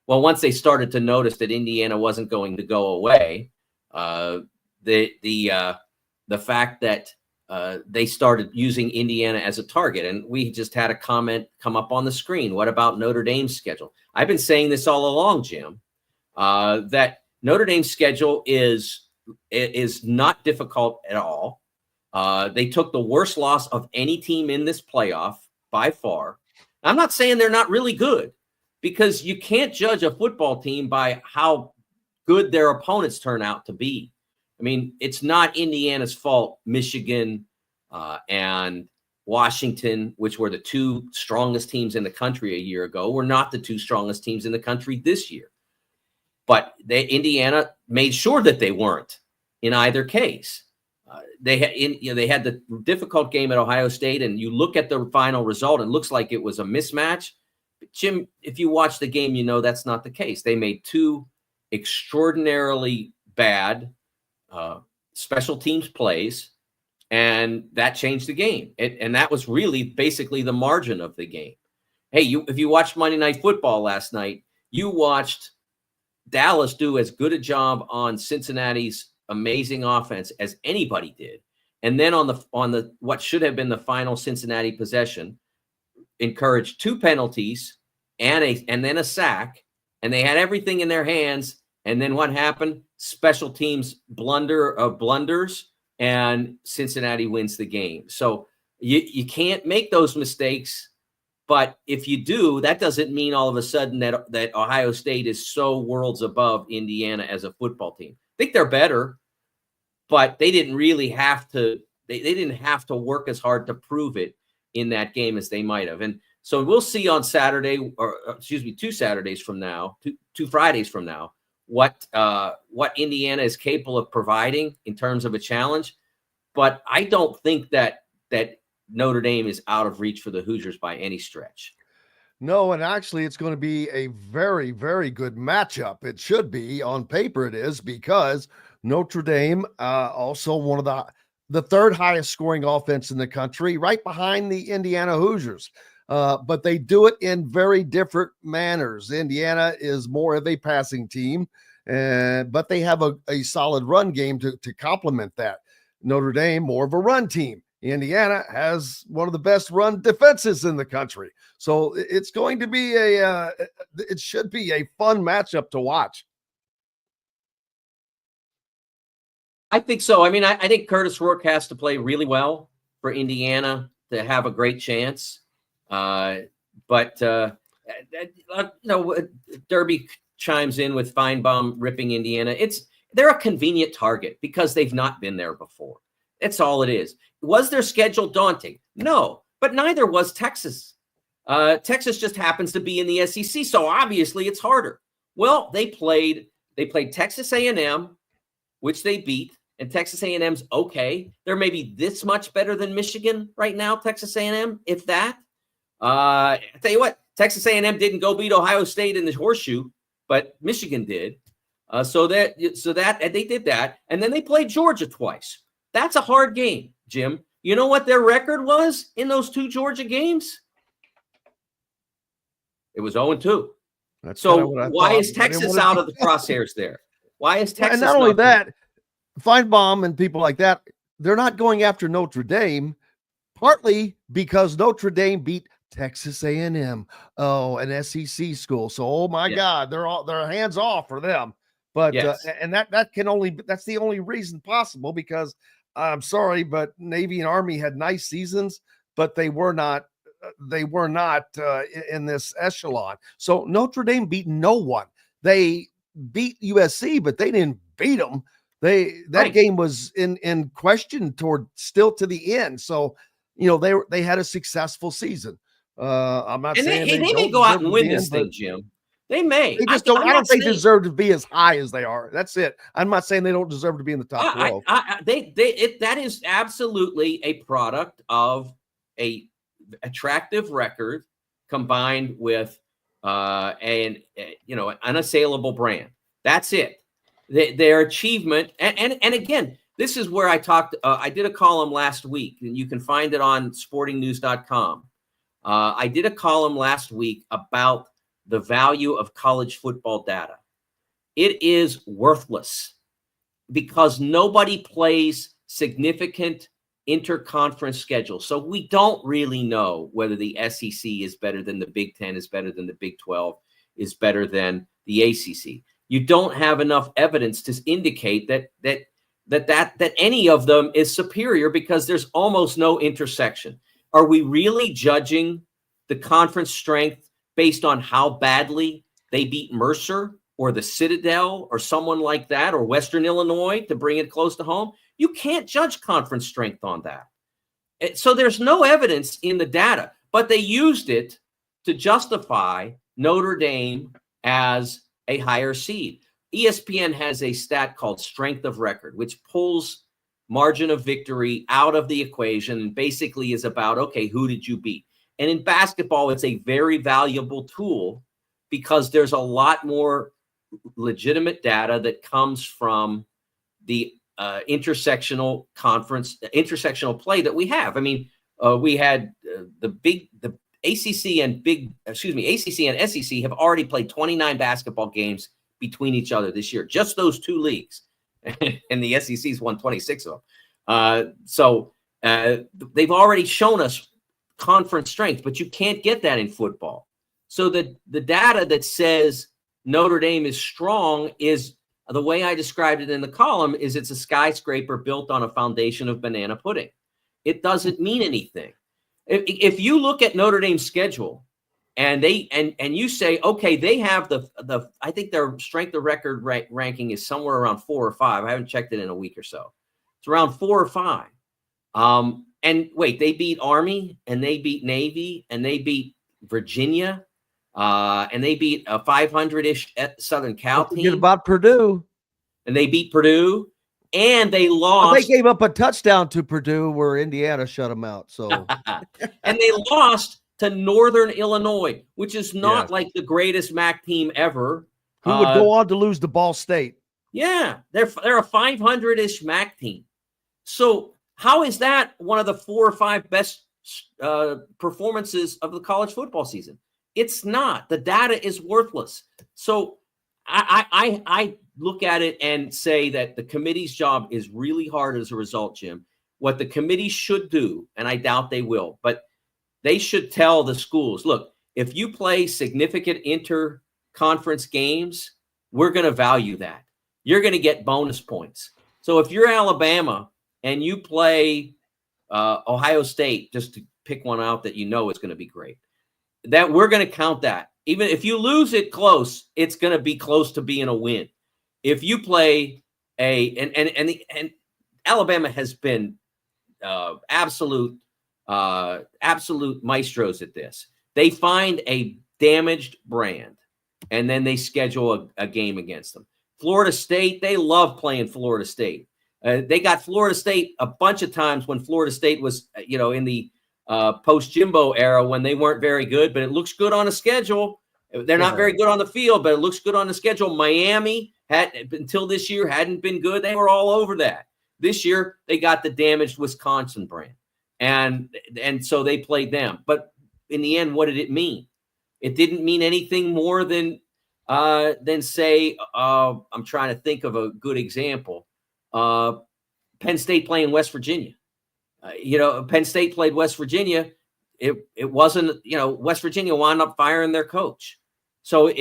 once they started to notice that Indiana wasn't going to go away, the fact that they started using Indiana as a target. And we just had a comment come up on the screen. What about Notre Dame's schedule? I've been saying this all along, Jim, that Notre Dame's schedule is not difficult at all. They took the worst loss of any team in this playoff by far. I'm not saying they're not really good, because you can't judge a football team by how good their opponents turn out to be. I mean, it's not Indiana's fault. Michigan and Washington, which were the two strongest teams in the country a year ago, were not the two strongest teams in the country this year. But Indiana made sure that they weren't in either case. They had the difficult game at Ohio State, and you look at the final result, and it looks like it was a mismatch. But Jim, if you watch the game, you know that's not the case. They made two extraordinarily bad special teams plays, and that changed the game. And that was really basically the margin of the game. Hey, if you watched Monday Night Football last night, you watched Dallas do as good a job on Cincinnati's amazing offense as anybody did. And then on the what should have been the final Cincinnati possession, encouraged two penalties and then a sack, and they had everything in their hands. And then what happened? Special teams blunder of blunders, and Cincinnati wins the game. So you can't make those mistakes. But if you do, that doesn't mean all of a sudden that Ohio State is so worlds above Indiana as a football team. I think they're better, but they didn't really have to. They didn't have to work as hard to prove it in that game as they might have. And so we'll see on Saturday, or excuse me, 2 Saturdays from now, two Fridays from now, what Indiana is capable of providing in terms of a challenge. But I don't think that Notre Dame is out of reach for the Hoosiers by any stretch. No, and actually it's going to be a very, very good matchup. It should be. On paper it is, because Notre Dame, also one of the third highest scoring offense in the country, right behind the Indiana Hoosiers. But they do it in very different manners. Indiana is more of a passing team, but they have a solid run game to complement that. Notre Dame, more of a run team. Indiana has one of the best run defenses in the country. So it's going to be it should be a fun matchup to watch. I think so. I mean, I think Curtis Rourke has to play really well for Indiana to have a great chance. Derby chimes in with Feinbaum ripping Indiana. They're a convenient target because they've not been there before. That's all it is. Was their schedule daunting? No, but neither was Texas. Texas just happens to be in the SEC, so obviously it's harder. Well, they played Texas A&M, which they beat, and Texas A&M's okay. They're maybe this much better than Michigan right now, Texas A&M, if that. I tell you what, Texas A&M didn't go beat Ohio State in the horseshoe, but Michigan did. So they did that, and then they played Georgia twice. That's a hard game, Jim. You know what their record was in those two Georgia games? It was 0-2. So why is Texas out of the crosshairs there? Why is Texas? And not only that, Feinbaum and people like that, they're not going after Notre Dame, partly because Notre Dame beat Texas A&M, an SEC school. So, oh my God, they're hands off for them. But and that's the only reason possible, because I'm sorry, but Navy and Army had nice seasons, but they were not in this echelon. So Notre Dame beat no one. They beat USC, but they didn't beat them. That game was in question still to the end. So, they had a successful season. I'm not saying they may go out and win this thing, Jim. They may. They just don't. I don't think they deserve to be as high as they are. That's it. I'm not saying they don't deserve to be in the top 12. That is absolutely a product of a attractive record combined with an unassailable brand. That's it. Their achievement, and again, this is where I talked. I did a column last week, and you can find it on sportingnews.com. I did a column last week about the value of college football data. It is worthless because nobody plays significant interconference schedules. So we don't really know whether the SEC is better than the Big Ten, is better than the Big 12, is better than the ACC. You don't have enough evidence to indicate that any of them is superior because there's almost no intersection. Are we really judging the conference strength based on how badly they beat Mercer or the Citadel or someone like that, or Western Illinois, to bring it close to home? You can't judge conference strength on that. So there's no evidence in the data, but they used it to justify Notre Dame as a higher seed. ESPN has a stat called strength of record, which pulls margin of victory out of the equation and basically is about, okay, who did you beat? And in basketball, it's a very valuable tool because there's a lot more legitimate data that comes from the intersectional play that we have. I mean, we had the ACC and SEC have already played 29 basketball games between each other this year, just those two leagues. And the SEC's won 26 of them. So they've already shown us conference strength, but you can't get that in football. So the data that says Notre Dame is strong is, the way I described it in the column, is it's a skyscraper built on a foundation of banana pudding. It doesn't mean anything. If you look at Notre Dame's schedule and you say, okay, they have I think their strength of record ranking is somewhere around 4 or 5. I haven't checked it in a week or so. It's around 4 or 5. And wait, they beat Army, and they beat Navy, and they beat Virginia, and they beat a 500-ish Southern Cal team. Forget about Purdue. And they beat Purdue, and they lost. Well, they gave up a touchdown to Purdue where Indiana shut them out. So, and they lost to Northern Illinois, which is not like the greatest MAC team ever. Who would go on to lose to Ball State? Yeah, they're a 500-ish MAC team. So how is that one of the 4 or 5 best performances of the college football season? It's not. The data is worthless. So I look at it and say that the committee's job is really hard as a result, Jim. what the committee should do, and I doubt they will, but they should tell the schools, look, if you play significant inter-conference games, we're going to value that. You're going to get bonus points. So if you're Alabama and you play Ohio State, just to pick one out that you know is going to be great, that we're going to count that. Even if you lose it close, it's going to be close to being a win. If you play and Alabama has been absolute maestros at this. They find a damaged brand, and then they schedule a game against them. Florida State, they love playing Florida State. They got Florida State a bunch of times when Florida State was, in the post-Jimbo era when they weren't very good, but it looks good on a schedule. They're not very good on the field, but it looks good on the schedule. Miami had, until this year, hadn't been good. They were all over that. This year, they got the damaged Wisconsin brand, and so they played them. But in the end, what did it mean? It didn't mean anything more than say, I'm trying to think of a good example. Penn State playing West Virginia. Penn State played West Virginia. It wasn't, West Virginia wound up firing their coach. So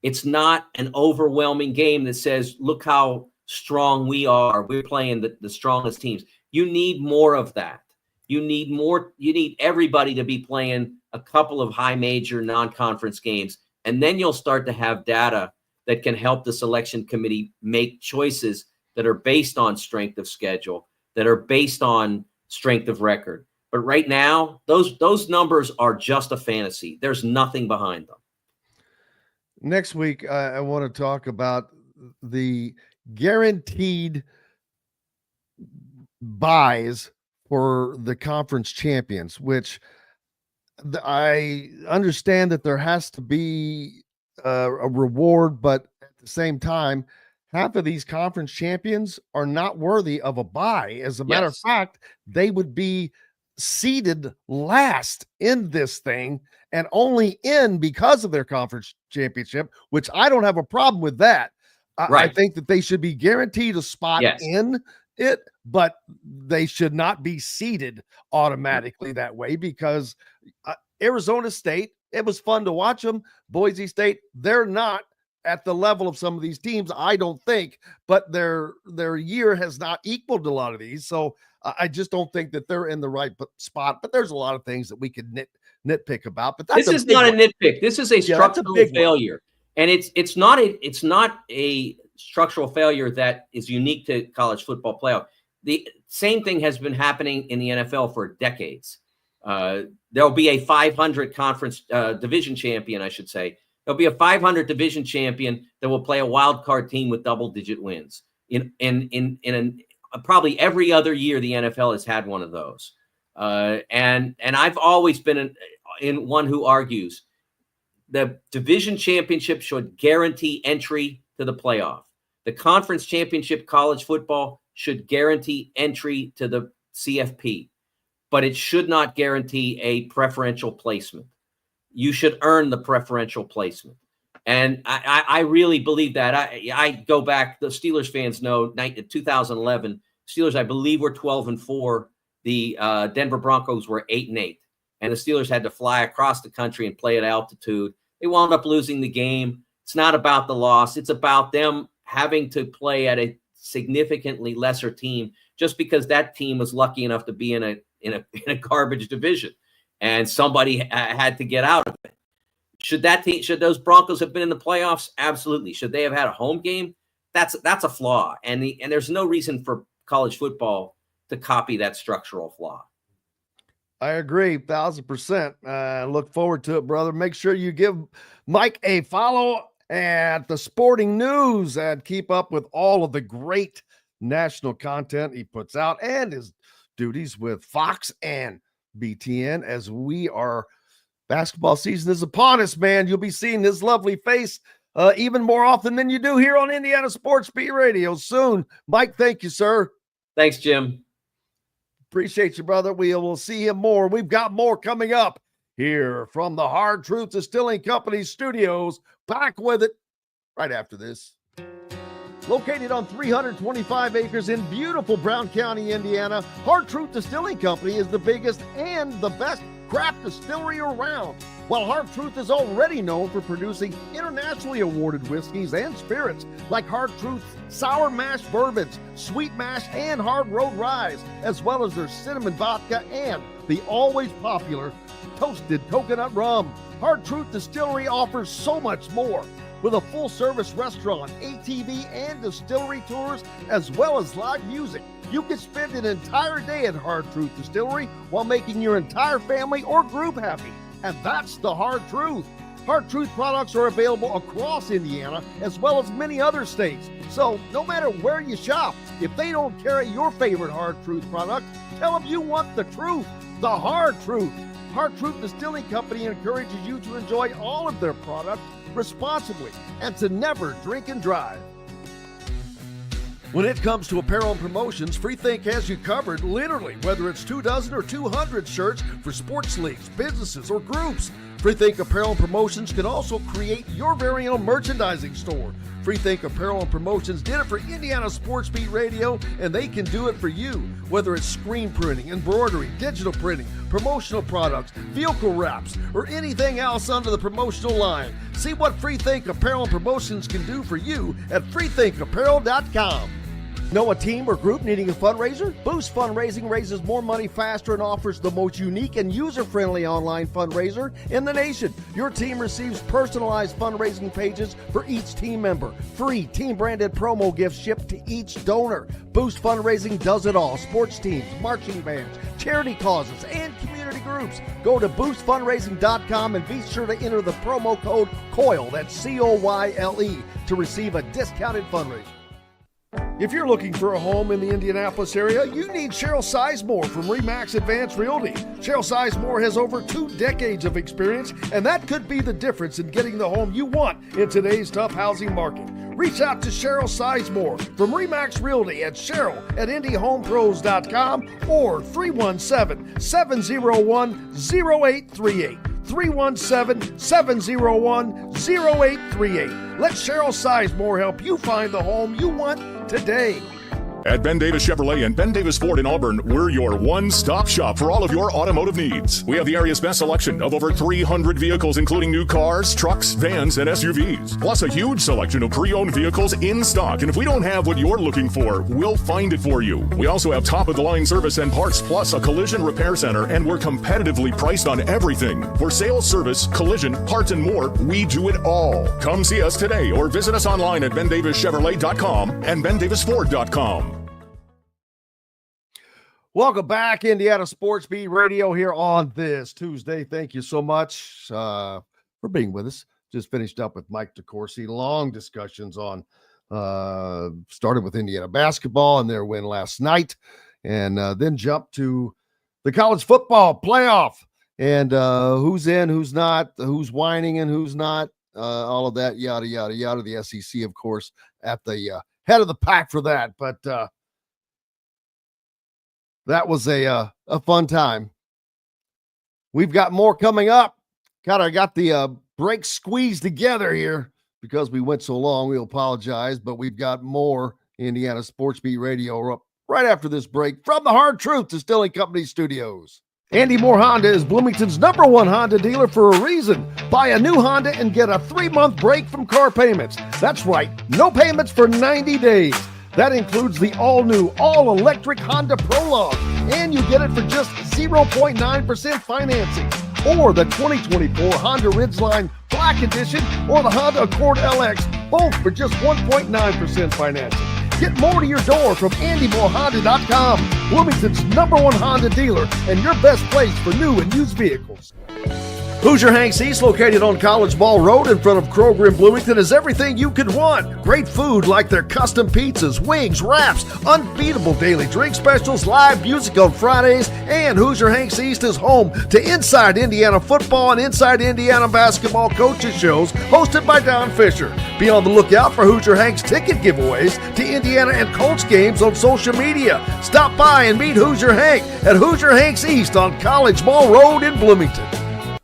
it's not an overwhelming game that says, look how strong we are. We're playing the strongest teams. You need more of that. You need everybody to be playing a couple of high major non-conference games. And then you'll start to have data that can help the selection committee make choices that are based on strength of schedule, that are based on strength of record. But right now, those numbers are just a fantasy. There's nothing behind them. Next week, I want to talk about the guaranteed buys for the conference champions, which I understand that there has to be a reward, but at the same time, half of these conference champions are not worthy of a buy. As a matter of fact, they would be seeded last in this thing and only in because of their conference championship, which I don't have a problem with that. I think that they should be guaranteed a spot in it, but they should not be seeded automatically that way, because Arizona State, it was fun to watch them. Boise State, they're not at the level of some of these teams, I don't think, but their year has not equaled a lot of these. So I just don't think that they're in the right spot. But there's a lot of things that we could nitpick about. But this is not a nitpick. This is a structural failure, and it's not a structural failure that is unique to college football playoff. The same thing has been happening in the NFL for decades. There'll be a 500 conference division champion, I should say. There'll be a 500 division champion that will play a wild card team with double-digit wins. In probably every other year, the NFL has had one of those. And I've always been in one who argues the division championship should guarantee entry to the playoff. The conference championship college football should guarantee entry to the CFP, but it should not guarantee a preferential placement. You should earn the preferential placement. And I really believe that. I go back, the Steelers fans know, 2011, Steelers, I believe, were 12-4. The Denver Broncos were 8-8. And the Steelers had to fly across the country and play at altitude. They wound up losing the game. It's not about the loss. It's about them having to play at a significantly lesser team just because that team was lucky enough to be in a garbage division. And somebody had to get out of it. Should those Broncos have been in the playoffs? Absolutely. Should they have had a home game? That's a flaw. And there's no reason for college football to copy that structural flaw. I agree, 1,000%. Look forward to it, brother. Make sure you give Mike a follow at the Sporting News and keep up with all of the great national content he puts out and his duties with Fox and BTN as basketball season is upon us, man. You'll be seeing his lovely face even more often than you do here on Indiana Sports Beat Radio soon. Mike, thank you, sir. Thanks, Jim. Appreciate you, brother. We will see him more. We've got more coming up here from the Hard Truth Distilling Company studios. Back with it right after this. Located on 325 acres in beautiful Brown County, Indiana, Hard Truth Distilling Company is the biggest and the best craft distillery around. While Hard Truth is already known for producing internationally awarded whiskeys and spirits like Hard Truth's sour mash bourbons, sweet mash, and hard road ryes, as well as their cinnamon vodka and the always popular toasted coconut rum. Hard Truth Distillery offers so much more. With a full-service restaurant, ATV, and distillery tours, as well as live music, you can spend an entire day at Hard Truth Distillery while making your entire family or group happy. And that's the Hard Truth. Hard Truth products are available across Indiana, as well as many other states. So no matter where you shop, if they don't carry your favorite Hard Truth product, tell them you want the truth, the Hard Truth. Hard Truth Distilling Company encourages you to enjoy all of their products responsibly and to never drink and drive. When it comes to apparel and promotions, Freethink has you covered, literally, whether it's 24 or 200 shirts for sports leagues, businesses, or groups. Freethink Apparel and Promotions can also create your very own merchandising store. Freethink Apparel and Promotions did it for Indiana Sports Beat Radio, and they can do it for you. Whether it's screen printing, embroidery, digital printing, promotional products, vehicle wraps, or anything else under the promotional line. See what Freethink Apparel and Promotions can do for you at freethinkapparel.com. Know a team or group needing a fundraiser? Boost Fundraising raises more money faster and offers the most unique and user-friendly online fundraiser in the nation. Your team receives personalized fundraising pages for each team member. Free team-branded promo gifts shipped to each donor. Boost Fundraising does it all. Sports teams, marching bands, charity causes, and community groups. Go to boostfundraising.com and be sure to enter the promo code COYLE, that's C-O-Y-L-E, to receive a discounted fundraiser. If you're looking for a home in the Indianapolis area, you need Cheryl Sizemore from RE/MAX Advanced Realty. Cheryl Sizemore has over 2 decades of experience, and that could be the difference in getting the home you want in today's tough housing market. Reach out to Cheryl Sizemore from RE/MAX Realty at cheryl@IndyHomePros.com or 317-701-0838. 317-701-0838. Let Cheryl Sizemore help you find the home you want today. At Ben Davis Chevrolet and Ben Davis Ford in Auburn, we're your one-stop shop for all of your automotive needs. We have the area's best selection of over 300 vehicles, including new cars, trucks, vans, and SUVs. Plus a huge selection of pre-owned vehicles in stock. And if we don't have what you're looking for, we'll find it for you. We also have top-of-the-line service and parts, plus a collision repair center, and we're competitively priced on everything. For sales, service, collision, parts, and more, we do it all. Come see us today or visit us online at BenDavisChevrolet.com and BenDavisFord.com. Welcome back, Indiana Sports Beat Radio here on this Tuesday. Thank you so much for being with us. Just finished up with Mike DeCourcy. Long discussions on started with Indiana basketball and their win last night, and then jumped to the college football playoff and who's in, who's not, who's whining and who's not, all of that, yada, yada, yada. The SEC, of course, at the head of the pack for that, but that was a fun time. We've got more coming up. Kind of got the break squeezed together here because we went so long. We apologize, but we've got more Indiana Sports Beat Radio up right after this break from the Hard Truth Distilling Company studios. Andy Moore Honda is Bloomington's #1 Honda dealer for a reason. Buy a new Honda and get a 3-month break from car payments. That's right, no payments for 90 days. That includes the all-new, all-electric Honda Prologue, and you get it for just 0.9% financing, or the 2024 Honda Ridgeline Black Edition, or the Honda Accord LX, both for just 1.9% financing. Get more to your door from AndyMooreHonda.com, Bloomington's #1 Honda dealer and your best place for new and used vehicles. Hoosier Hanks East, located on College Ball Road in front of Kroger in Bloomington, is everything you could want. Great food like their custom pizzas, wings, wraps, unbeatable daily drink specials, live music on Fridays, and Hoosier Hanks East is home to Inside Indiana Football and Inside Indiana Basketball coaches shows hosted by Don Fisher. Be on the lookout for Hoosier Hanks ticket giveaways to Indiana and Colts games on social media. Stop by and meet Hoosier Hank at Hoosier Hanks East on College Ball Road in Bloomington.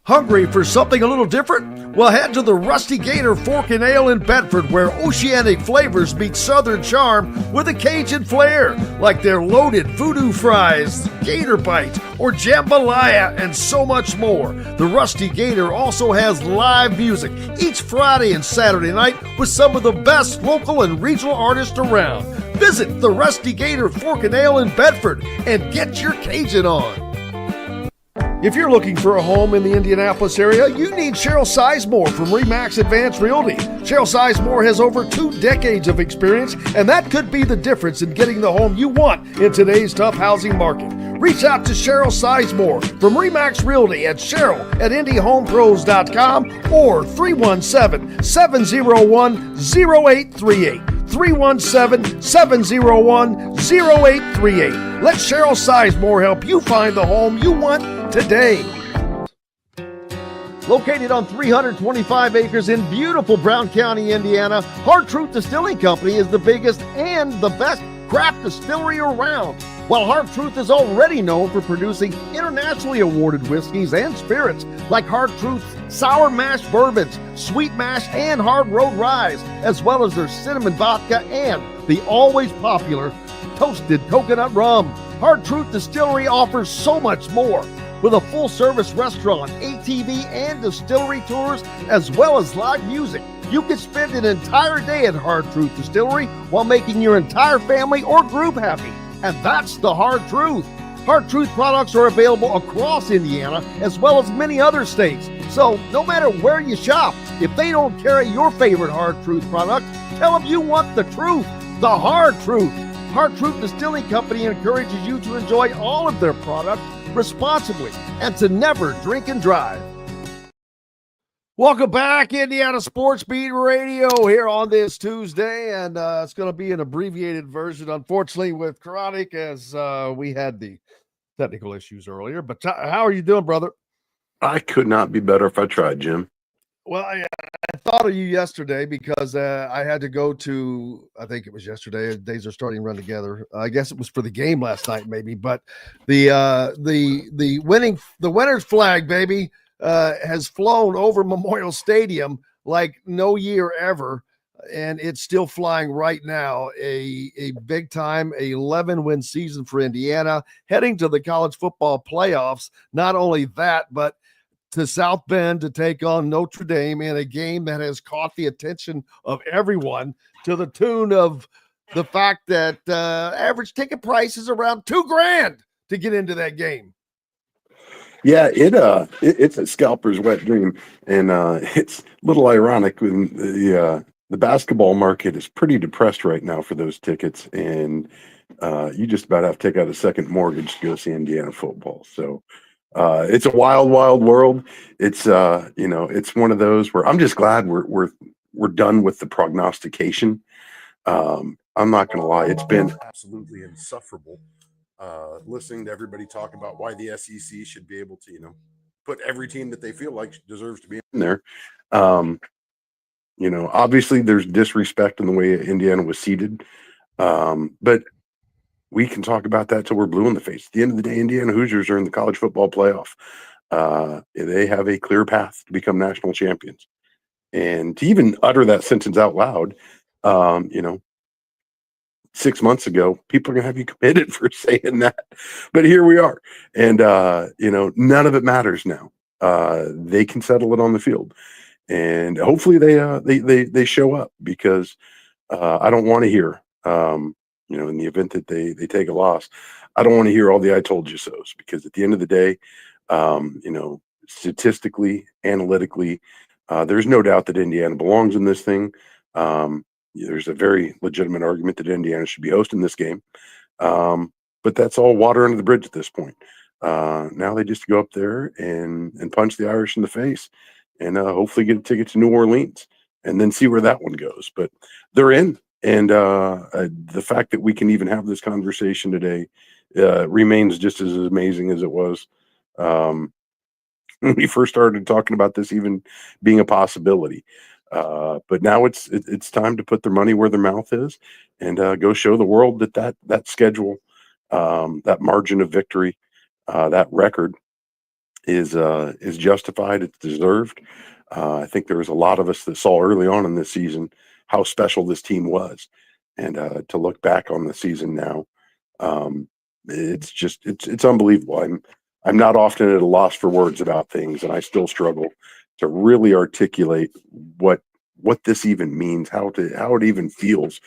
Hungry for something a little different? Well, head to the Rusty Gator Fork and Ale in Bedford, where oceanic flavors meet southern charm with a Cajun flair, like their loaded voodoo fries, gator bite, or jambalaya, and so much more. The Rusty Gator also has live music each Friday and Saturday night with some of the best local and regional artists around. Visit the Rusty Gator Fork and Ale in Bedford and get your Cajun on. If you're looking for a home in the Indianapolis area, you need Cheryl Sizemore from RE/MAX Advanced Realty. Cheryl Sizemore has over 2 decades of experience, and that could be the difference in getting the home you want in today's tough housing market. Reach out to Cheryl Sizemore from RE/MAX Realty at cheryl@indiehomepros.com or 317-701-0838. 317-701-0838. Let Cheryl Sizemore help you find the home you want today. Located on 325 acres in beautiful Brown County, Indiana, Hard Truth Distilling Company is the biggest and the best craft distillery around. While Hard Truth is already known for producing internationally awarded whiskeys and spirits like Hard Truth's sour mash bourbons, sweet mash, and hard road ryes, as well as their cinnamon vodka and the always popular toasted coconut rum. Hard Truth Distillery offers so much more. With a full-service restaurant, ATV, and distillery tours, as well as live music, you can spend an entire day at Hard Truth Distillery while making your entire family or group happy. And that's the Hard Truth. Hard Truth products are available across Indiana as well as many other states. So no matter where you shop, if they don't carry your favorite Hard Truth product, tell them you want the truth, the Hard Truth. Hard Truth Distilling Company encourages you to enjoy all of their products responsibly and to never drink and drive. Welcome back, Indiana Sports Beat Radio, here on this Tuesday, and it's going to be an abbreviated version, unfortunately, with Chronic, as we had the technical issues earlier. But how are you doing, brother? I could not be better if I tried, Jim. Well, I thought of you yesterday because I had to go to, I think it was yesterday. Days are starting to run together. I guess it was for the game last night, maybe. But the winner's flag, baby, has flown over Memorial Stadium like no year ever, and it's still flying right now. A big time 11-win season for Indiana, heading to the college football playoffs. Not only that, but to South Bend to take on Notre Dame in a game that has caught the attention of everyone, to the tune of the fact that average ticket price is around $2,000 to get into that game. Yeah, it's a scalper's wet dream, and it's a little ironic when the basketball market is pretty depressed right now for those tickets, and you just about have to take out a second mortgage to go see Indiana football. So it's a wild, wild world. It's it's one of those where I'm just glad we're done with the prognostication. I'm not going to lie; it's been absolutely insufferable. Listening to everybody talk about why the SEC should be able to, put every team that they feel like deserves to be in there. Obviously there's disrespect in the way Indiana was seated. But we can talk about that till we're blue in the face. At the end of the day, Indiana Hoosiers are in the college football playoff. They have a clear path to become national champions. And to even utter that sentence out loud, 6 months ago, people are going to have you committed for saying that. But here we are. And, none of it matters now. They can settle it on the field. And hopefully they show up, because I don't want to hear, in the event that they take a loss, I don't want to hear all the I told you so's, because at the end of the day, statistically, analytically, there's no doubt that Indiana belongs in this thing. There's a very legitimate argument that Indiana should be hosting this game. But that's all water under the bridge at this point. Now they just go up there and punch the Irish in the face, and hopefully get a ticket to New Orleans and then see where that one goes. But they're in. And the fact that we can even have this conversation today remains just as amazing as it was when we first started talking about this even being a possibility. But now it's time to put their money where their mouth is and go show the world that schedule, that margin of victory, that record is justified. It's deserved. I think there was a lot of us that saw early on in this season how special this team was, and to look back on the season now, it's unbelievable. I'm not often at a loss for words about things, and I still struggle to really articulate what this even means, how it even feels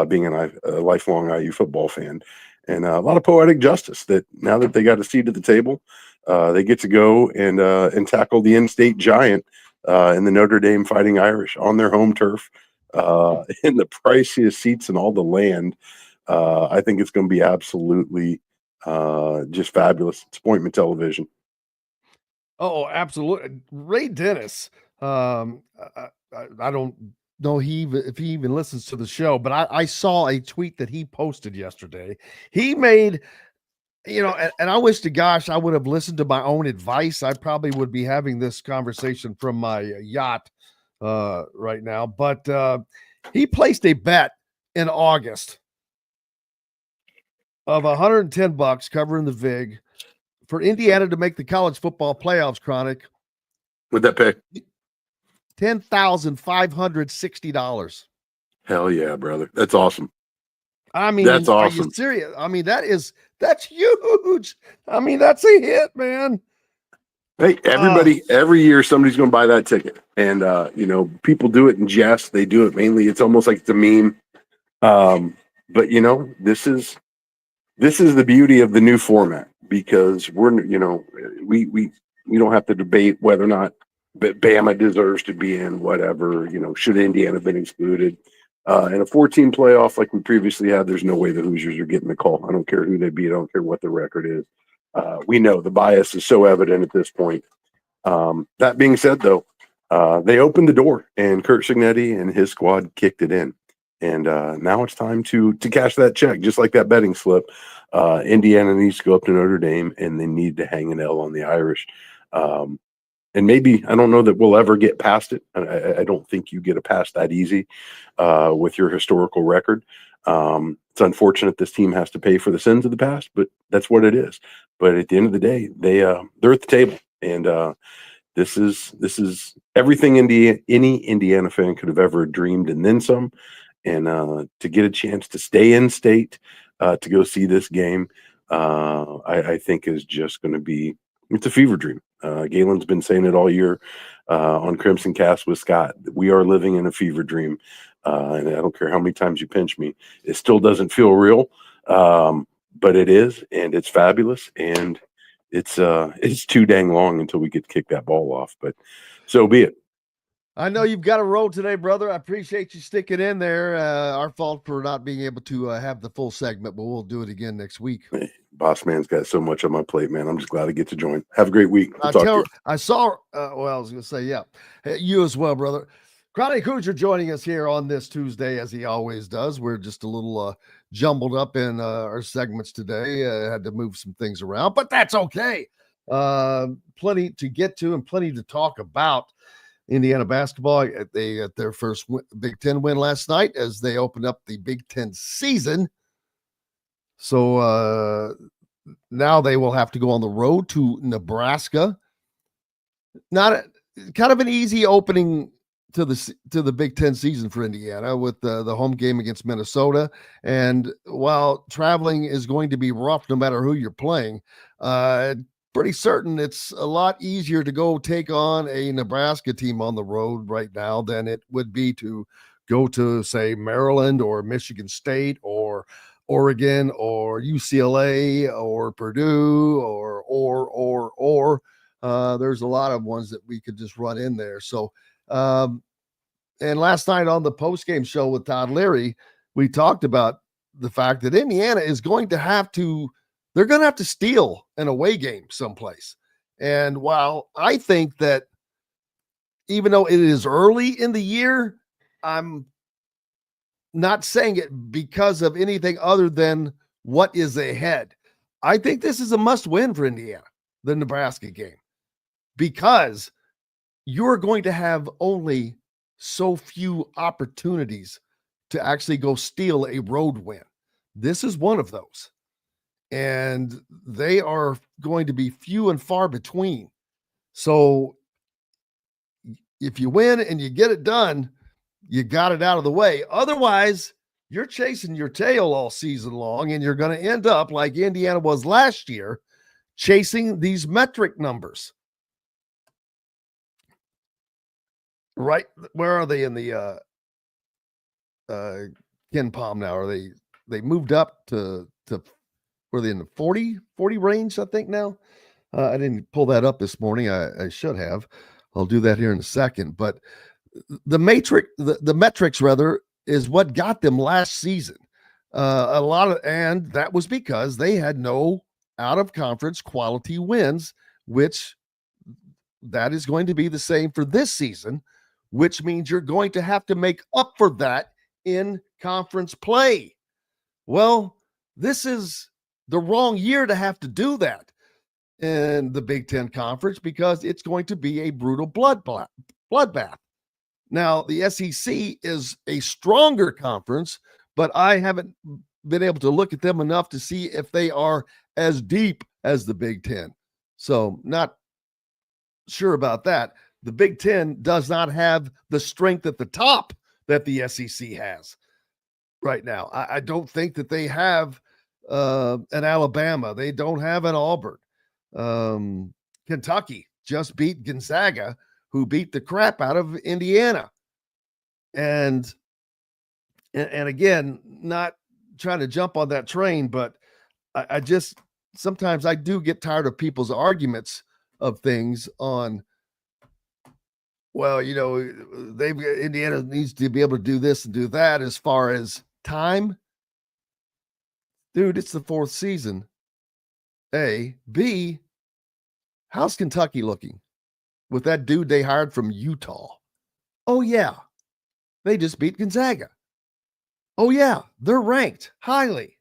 being a lifelong IU football fan, and a lot of poetic justice that now that they got a seat at the table, they get to go and tackle the in-state giant in the Notre Dame Fighting Irish on their home turf, in the priciest seats in all the land. I think it's going to be absolutely just fabulous. It's appointment television. Oh, absolutely. Ray Dennis. I don't know if he even listens to the show, but I saw a tweet that he posted yesterday. He made, and I wish to gosh I would have listened to my own advice. I probably would be having this conversation from my yacht right now. But he placed a bet in August of $110 covering the VIG for Indiana to make the college football playoffs, Chronic. What'd that pay? $10,560. Hell yeah, brother. That's awesome. I mean, that's awesome. Are you serious? I mean, that's huge. I mean, that's a hit, man. Hey, everybody, every year somebody's going to buy that ticket. And, people do it in jest. They do it mainly. It's almost like it's a meme. But, this is the beauty of the new format, because we don't have to debate whether or not Bama deserves to be in, whatever, should Indiana have been excluded. In a 14 playoff like we previously had, there's no way the Hoosiers are getting the call. I don't care who they beat. I don't care what the record is. We know the bias is so evident at this point. That being said, though, they opened the door, and Kurt Signetti and his squad kicked it in. And now it's time to cash that check, just like that betting slip. Indiana needs to go up to Notre Dame, and they need to hang an L on the Irish. And maybe, I don't know that we'll ever get past it. I don't think you get past that easy with your historical record. It's unfortunate this team has to pay for the sins of the past, but that's what it is. But at the end of the day, they're at the table, and this is everything any Indiana fan could have ever dreamed, and then some. And to get a chance to stay in state to go see this game, I think is just going to be, it's a fever dream. Galen's been saying it all year on Crimson Cast with Scott. We are living in a fever dream. And I don't care how many times you pinch me, it still doesn't feel real. But it is, and it's fabulous. And it's too dang long until we get to kick that ball off. But so be it. I know you've got a roll today, brother. I appreciate you sticking in there. Our fault for not being able to have the full segment, but we'll do it again next week. Hey, boss man's got so much on my plate, man. I'm just glad I get to join. Have a great week. I was going to say, yeah, you as well, brother. Chronic Hoosier joining us here on this Tuesday, as he always does. We're just a little jumbled up in our segments today. Had to move some things around, but that's okay. Plenty to get to and plenty to talk about. Indiana basketball, they got their first Big Ten win last night as they opened up the Big Ten season. So now they will have to go on the road to Nebraska. Not kind of an easy opening to the Big Ten season for Indiana with the home game against Minnesota. And while traveling is going to be rough no matter who you're playing, pretty certain it's a lot easier to go take on a Nebraska team on the road right now than it would be to go to, say, Maryland or Michigan State or Oregon or UCLA or Purdue or there's a lot of ones that we could just run in there. So, and last night on the postgame show with Todd Leary, we talked about the fact that Indiana is going to have to steal an away game someplace. And while I think that even though it is early in the year, I'm not saying it because of anything other than what is ahead. I think this is a must win for Indiana, the Nebraska game, because you're going to have only so few opportunities to actually go steal a road win. This is one of those. And they are going to be few and far between So if you win and you get it done, you got it out of the way. Otherwise, you're chasing your tail all season long, and you're going to end up like Indiana was last year, chasing these metric numbers. Right? Where are they in the Ken Palm now? Are they moved up to were they in the 40 range, I think now? I didn't pull that up this morning. I should have. I'll do that here in a second. But the metrics rather is what got them last season. And that was because they had no out of conference quality wins, which that is going to be the same for this season, which means you're going to have to make up for that in conference play. Well, this is the wrong year to have to do that in the Big Ten Conference because it's going to be a brutal bloodbath. Now, the SEC is a stronger conference, but I haven't been able to look at them enough to see if they are as deep as the Big Ten. So not sure about that. The Big Ten does not have the strength at the top that the SEC has right now. I don't think that they have an Alabama. They don't have an Auburn. Kentucky just beat Gonzaga, who beat the crap out of Indiana. And again, not trying to jump on that train, but I just, sometimes I do get tired of people's arguments of things on, well, you know, Indiana needs to be able to do this and do that as far as time. Dude, it's the fourth season. A. B. How's Kentucky looking with that dude they hired from Utah? Oh, yeah. They just beat Gonzaga. Oh, yeah. They're ranked highly.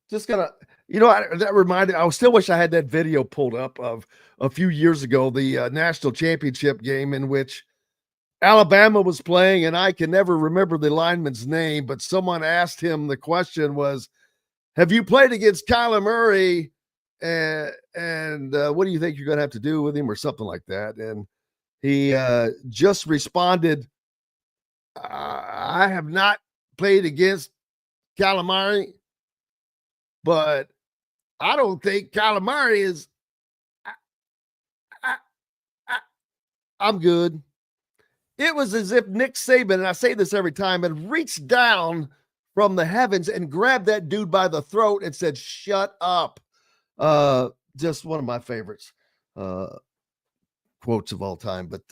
Just gotta, you know, that reminded, I still wish I had that video pulled up of a few years ago, the national championship game in which Alabama was playing, and I can never remember the lineman's name, but someone asked him, the question was, have you played against Kyler Murray? And what do you think you're going to have to do with him, or something like that? And he just responded, I have not played against Kyler Murray, but I don't think Kyler Murray is, I'm good. It was as if Nick Saban, and I say this every time, had reached down from the heavens and grabbed that dude by the throat and said, shut up. Just one of my favorites quotes of all time. But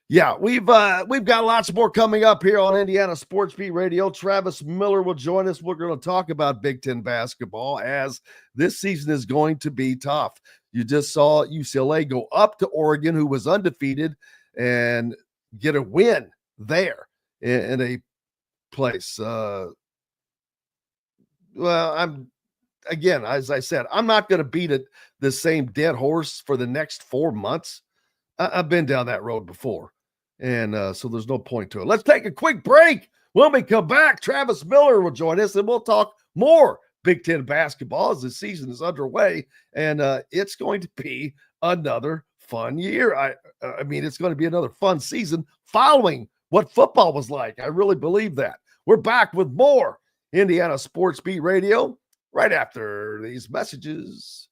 yeah, we've got lots more coming up here on Indiana Sports Beat Radio. Travis Miller will join us. We're going to talk about Big Ten basketball, as this season is going to be tough. You just saw UCLA go up to Oregon, who was undefeated, and get a win there in a place. Well, again, as I said, I'm not going to beat the same dead horse for the next 4 months. I've been down that road before. And so there's no point to it. Let's take a quick break. When we come back, Travis Miller will join us, and we'll talk more Big Ten basketball as the season is underway. And it's going to be another fun year. I mean, it's going to be another fun season following what football was like. I really believe that. We're back with more Indiana Sports Beat Radio right after these messages.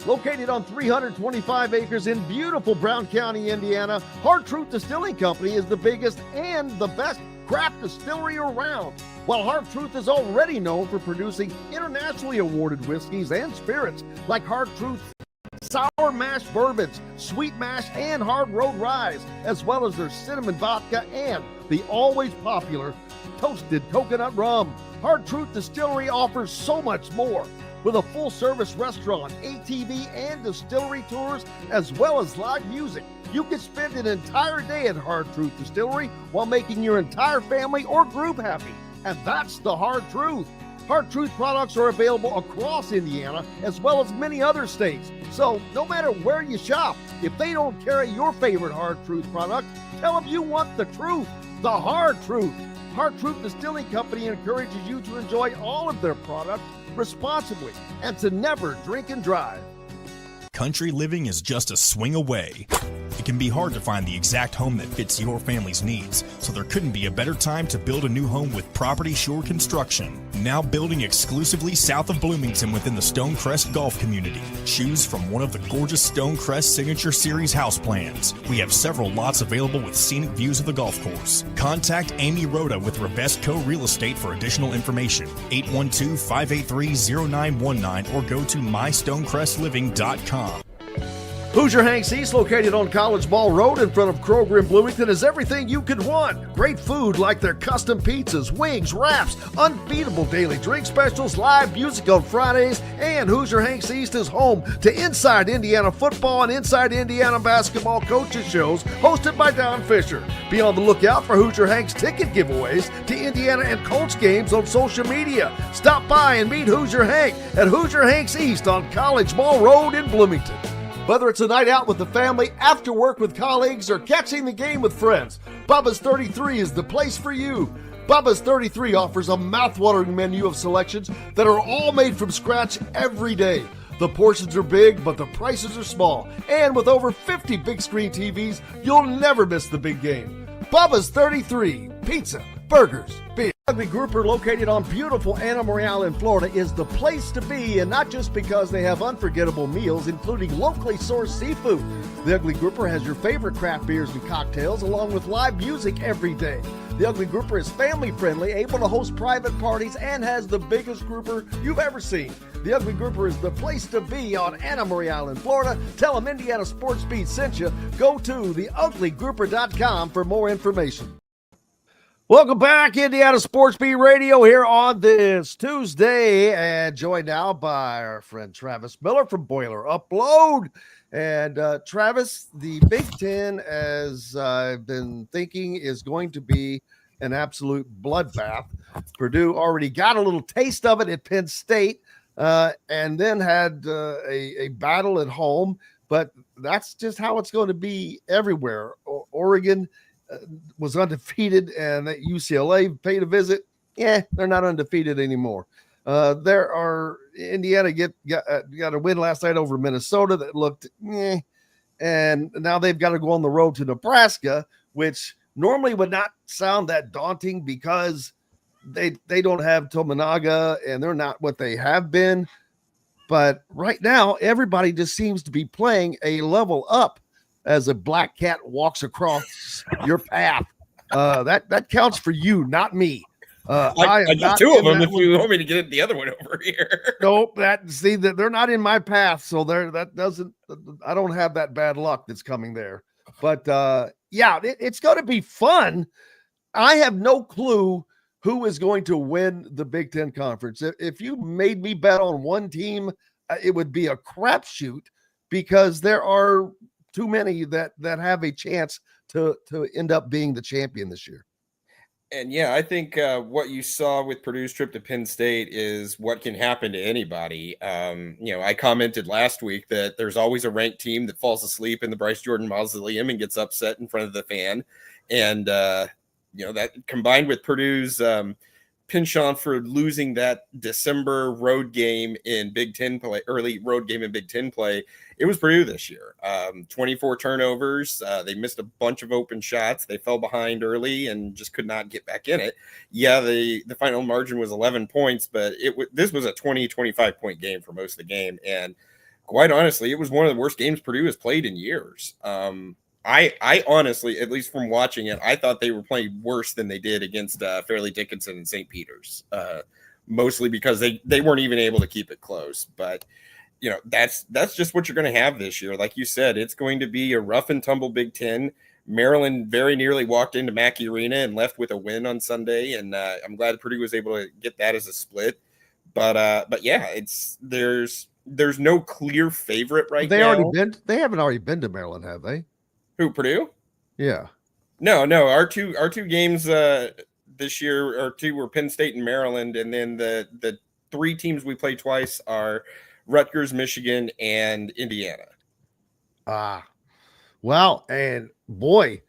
Located on 325 acres in beautiful Brown County, Indiana, Hard Truth Distilling Company is the biggest and the best craft distillery around. While Hard Truth is already known for producing internationally awarded whiskeys and spirits like Hard Truth Sour Mash Bourbons, Sweet Mash, and Hard Road Ryes, as well as their cinnamon vodka and the always popular Toasted Coconut Rum. Hard Truth Distillery offers so much more. With a full-service restaurant, ATV, and distillery tours, as well as live music, you can spend an entire day at Hard Truth Distillery while making your entire family or group happy. And that's the Hard Truth. Hard Truth products are available across Indiana, as well as many other states. So no matter where you shop, if they don't carry your favorite Hard Truth product, tell them you want the truth, the Hard Truth. Hard Truth Distilling Company encourages you to enjoy all of their products responsibly and to never drink and drive. Country living is just a swing away. It can be hard to find the exact home that fits your family's needs, so there couldn't be a better time to build a new home with Property Shore Construction. Now building exclusively south of Bloomington within the Stonecrest Golf community. Choose from one of the gorgeous Stonecrest Signature Series house plans. We have several lots available with scenic views of the golf course. Contact Amy Rhoda with Revesco Real Estate for additional information. 812-583-0919 or go to mystonecrestliving.com. Hoosier Hanks East, located on College Ball Road in front of Kroger in Bloomington, is everything you could want. Great food like their custom pizzas, wings, wraps, unbeatable daily drink specials, live music on Fridays, and Hoosier Hanks East is home to Inside Indiana Football and Inside Indiana Basketball coaches shows hosted by Don Fisher. Be on the lookout for Hoosier Hanks ticket giveaways to Indiana and Colts games on social media. Stop by and meet Hoosier Hank at Hoosier Hanks East on College Ball Road in Bloomington. Whether it's a night out with the family, after work with colleagues, or catching the game with friends, Bubba's 33 is the place for you. Bubba's 33 offers a mouthwatering menu of selections that are all made from scratch every day. The portions are big, but the prices are small. And with over 50 big screen TVs, you'll never miss the big game. Bubba's 33, pizza, burgers, beer. Ugly Grouper, located on beautiful Anna Marie Island, Florida, is the place to be, and not just because they have unforgettable meals, including locally sourced seafood. The Ugly Grouper has your favorite craft beers and cocktails, along with live music every day. The Ugly Grouper is family-friendly, able to host private parties, and has the biggest grouper you've ever seen. The Ugly Grouper is the place to be on Anna Marie Island, Florida. Tell them Indiana Sports Beat sent you. Go to theuglygrouper.com for more information. Welcome back, Indiana Sports Beat Radio, here on this Tuesday, and joined now by our friend Travis Miller from Boiler Upload. And Travis, the Big Ten, as I've been thinking, is going to be an absolute bloodbath. Purdue already got a little taste of it at Penn State, and then had a battle at home, but that's just how it's going to be everywhere. Oregon was undefeated, and that UCLA paid a visit. Yeah, they're not undefeated anymore. Indiana got a win last night over Minnesota that looked and now they've got to go on the road to Nebraska, which normally would not sound that daunting because they don't have Tominaga and they're not what they have been. But right now, everybody just seems to be playing a level up as a black cat walks across your path. That counts for you, not me. I got two of them if you want me to get the other one over here. Nope. That they're not in my path. So I don't have that bad luck that's coming there. But it's going to be fun. I have no clue who is going to win the Big Ten Conference. If you made me bet on one team, it would be a crapshoot because there are too many that have a chance to end up being the champion this year. And I think what you saw with Purdue's trip to Penn State is what can happen to anybody. I commented last week that there's always a ranked team that falls asleep in the Bryce Jordan Mausoleum and gets upset in front of the fan. And, that combined with Purdue's penchant for losing that December road game in Big Ten play, early road game in Big Ten play, it was Purdue this year. 24 turnovers. They missed a bunch of open shots. They fell behind early and just could not get back in it. Yeah, the final margin was 11 points, but this was a 20, 25 point game for most of the game. And quite honestly, it was one of the worst games Purdue has played in years. I honestly, at least from watching it, I thought they were playing worse than they did against Fairleigh Dickinson and St. Peter's, mostly because they weren't even able to keep it close. But, that's just what you're going to have this year. Like you said, it's going to be a rough and tumble Big Ten. Maryland very nearly walked into Mackey Arena and left with a win on Sunday, and I'm glad Purdue was able to get that as a split. But yeah, there's no clear favorite right now. They haven't already been to Maryland, have they? Who, Purdue? Yeah. No. Our two games this year or two were Penn State and Maryland, and then the three teams we play twice are Rutgers, Michigan, and Indiana. Well, and boy,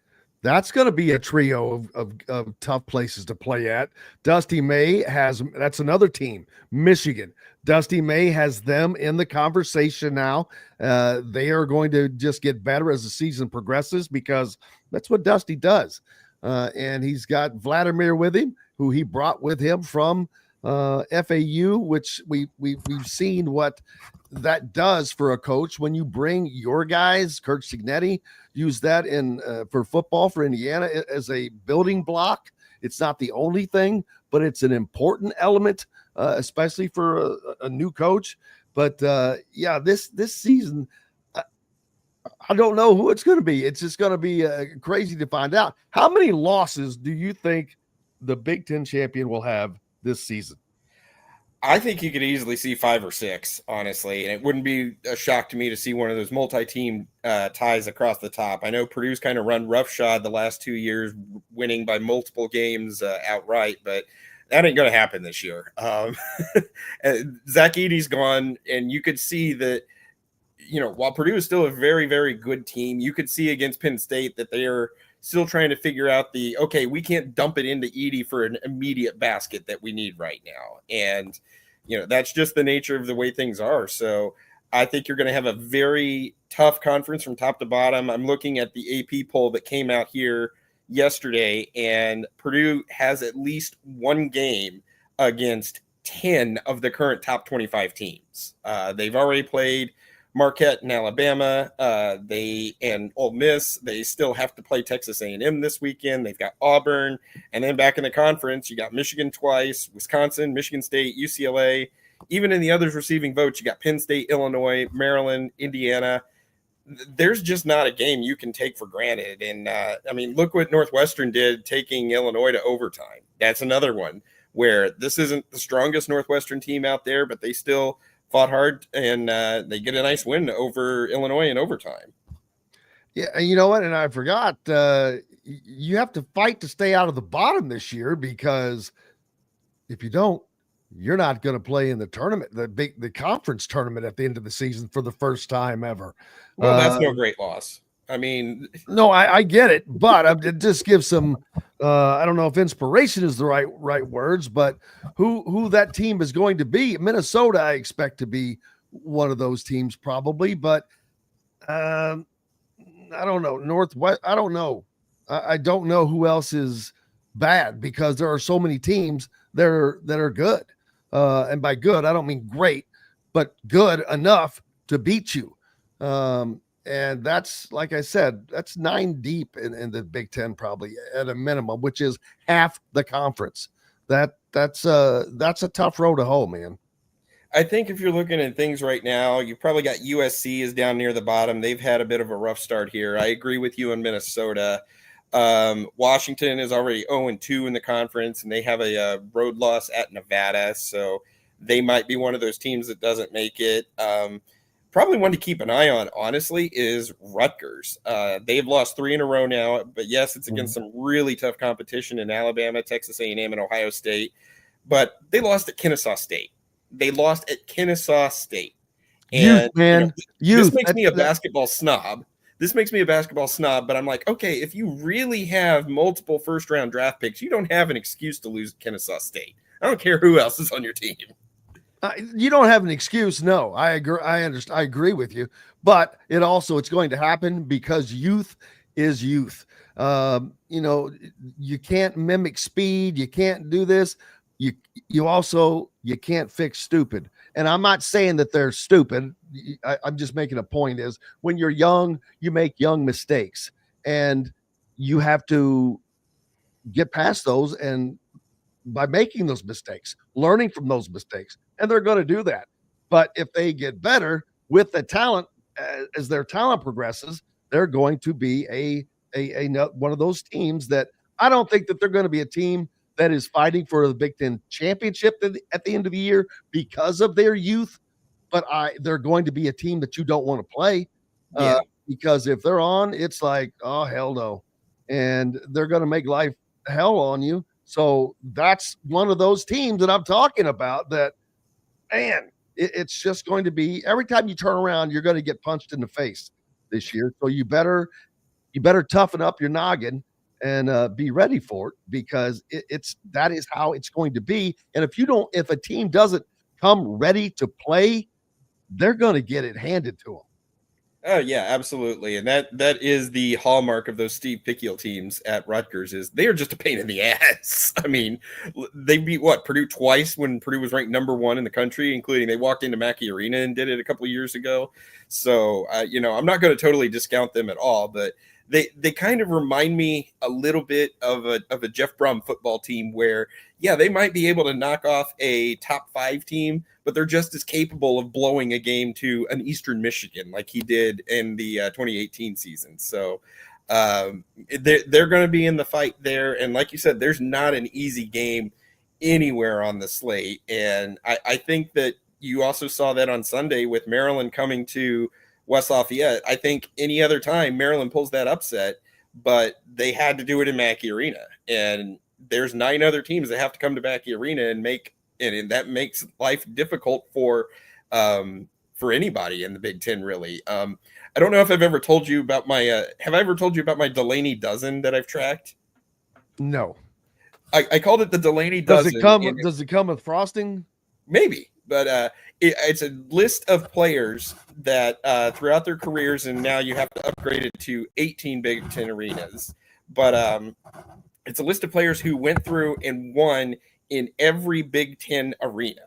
That's going to be a trio of tough places to play at. Dusty May that's another team, Michigan. Dusty May has them in the conversation now. They are going to just get better as the season progresses because that's what Dusty does. And he's got Vladimir with him, who he brought with him from FAU, which we've seen what that does for a coach when you bring your guys. Kurt Signetti used that for football for Indiana as a building block. It's not the only thing, but it's an important element, especially for a new coach. But this season, I don't know who it's going to be. It's just going to be crazy to find out. How many losses do you think the Big Ten champion will have this season? I think you could easily see 5 or 6, honestly, and it wouldn't be a shock to me to see one of those multi-team ties across the top. I know Purdue's kind of run roughshod the last 2 years, winning by multiple games outright, but that ain't going to happen this year. Zach Edey's gone, and you could see that, while Purdue is still a very, very good team, you could see against Penn State that they are still trying to figure out we can't dump it into Edey for an immediate basket that we need right now. And, that's just the nature of the way things are. So I think you're going to have a very tough conference from top to bottom. I'm looking at the AP poll that came out here yesterday, and Purdue has at least one game against 10 of the current top 25 teams. They've already played Marquette and Alabama, and Ole Miss. They still have to play Texas A&M this weekend. They've got Auburn, and then back in the conference, you got Michigan twice, Wisconsin, Michigan State, UCLA. Even in the others receiving votes, you got Penn State, Illinois, Maryland, Indiana. There's just not a game you can take for granted. And look what Northwestern did, taking Illinois to overtime. That's another one where this isn't the strongest Northwestern team out there, but they still fought hard, and they get a nice win over Illinois in overtime. Yeah, you know what? And I forgot, you have to fight to stay out of the bottom this year, because if you don't, you're not going to play in the tournament, the conference tournament at the end of the season for the first time ever. Well, that's no great loss. No, I get it, but it just gives some. I don't know if inspiration is the right words, but who that team is going to be. Minnesota, I expect to be one of those teams probably, but I don't know. Northwest, I don't know. I don't know who else is bad, because there are so many teams that are good. And by good, I don't mean great, but good enough to beat you. And that's, like I said, that's 9 deep in the Big Ten, probably at a minimum, which is half the conference. That's a tough road to hoe, man. I think if you're looking at things right now, you've probably got USC is down near the bottom. They've had a bit of a rough start here. I agree with you in Minnesota. Washington is already 0-2 in the conference, and they have a road loss at Nevada. So they might be one of those teams that doesn't make it. Probably one to keep an eye on, honestly, is Rutgers. They've lost 3 in a row now, but yes, it's against some really tough competition in Alabama, Texas A&M, and Ohio State. But they lost at Kennesaw State. And this makes me a basketball snob. But I'm like, okay, if you really have multiple first-round draft picks, you don't have an excuse to lose Kennesaw State. I don't care who else is on your team. You don't have an excuse. No, I agree. I understand. I agree with you, but it's going to happen because youth is youth. You can't mimic speed. You can't do this. You can't fix stupid. And I'm not saying that they're stupid. I'm just making a point is when you're young, you make young mistakes, and you have to get past those. And by making those mistakes, learning from those mistakes, and they're going to do that. But if they get better with the talent, as their talent progresses, they're going to be a one of those teams that I don't think that they're going to be a team that is fighting for the Big Ten championship at the end of the year because of their youth. But they're going to be a team that you don't want to play because if they're on, it's like, oh, hell no. And they're going to make life hell on you. So that's one of those teams that I'm talking about that, man, it's just going to be every time you turn around, you're going to get punched in the face this year. So you better toughen up your noggin and be ready for it, because that is how it's going to be. And if a team doesn't come ready to play, they're going to get it handed to them. Oh yeah, absolutely, and that is the hallmark of those Steve Pickiel teams at Rutgers, is they are just a pain in the ass. I mean, they beat Purdue twice when Purdue was ranked number 1 in the country, including they walked into Mackey Arena and did it a couple of years ago. So I'm not going to totally discount them at all, but they kind of remind me a little bit of a Jeff Brom football team where, yeah, they might be able to knock off a top 5 team, but they're just as capable of blowing a game to an Eastern Michigan like he did in the 2018 season. So they're going to be in the fight there. And like you said, there's not an easy game anywhere on the slate. And I think that you also saw that on Sunday with Maryland coming to West Lafayette. I think any other time Maryland pulls that upset, but they had to do it in Mackey Arena. And there's 9 other teams that have to come to Mackey Arena and that makes life difficult for anybody in the Big Ten, really. I don't know if I've ever told you about have I ever told you about my Delaney dozen that I've tracked? No. I called it the Delaney dozen. Does it come with frosting? Maybe, but it's a list of players that throughout their careers, and now you have to upgrade it to 18 Big Ten arenas. But it's a list of players who went through and won in every Big Ten arena.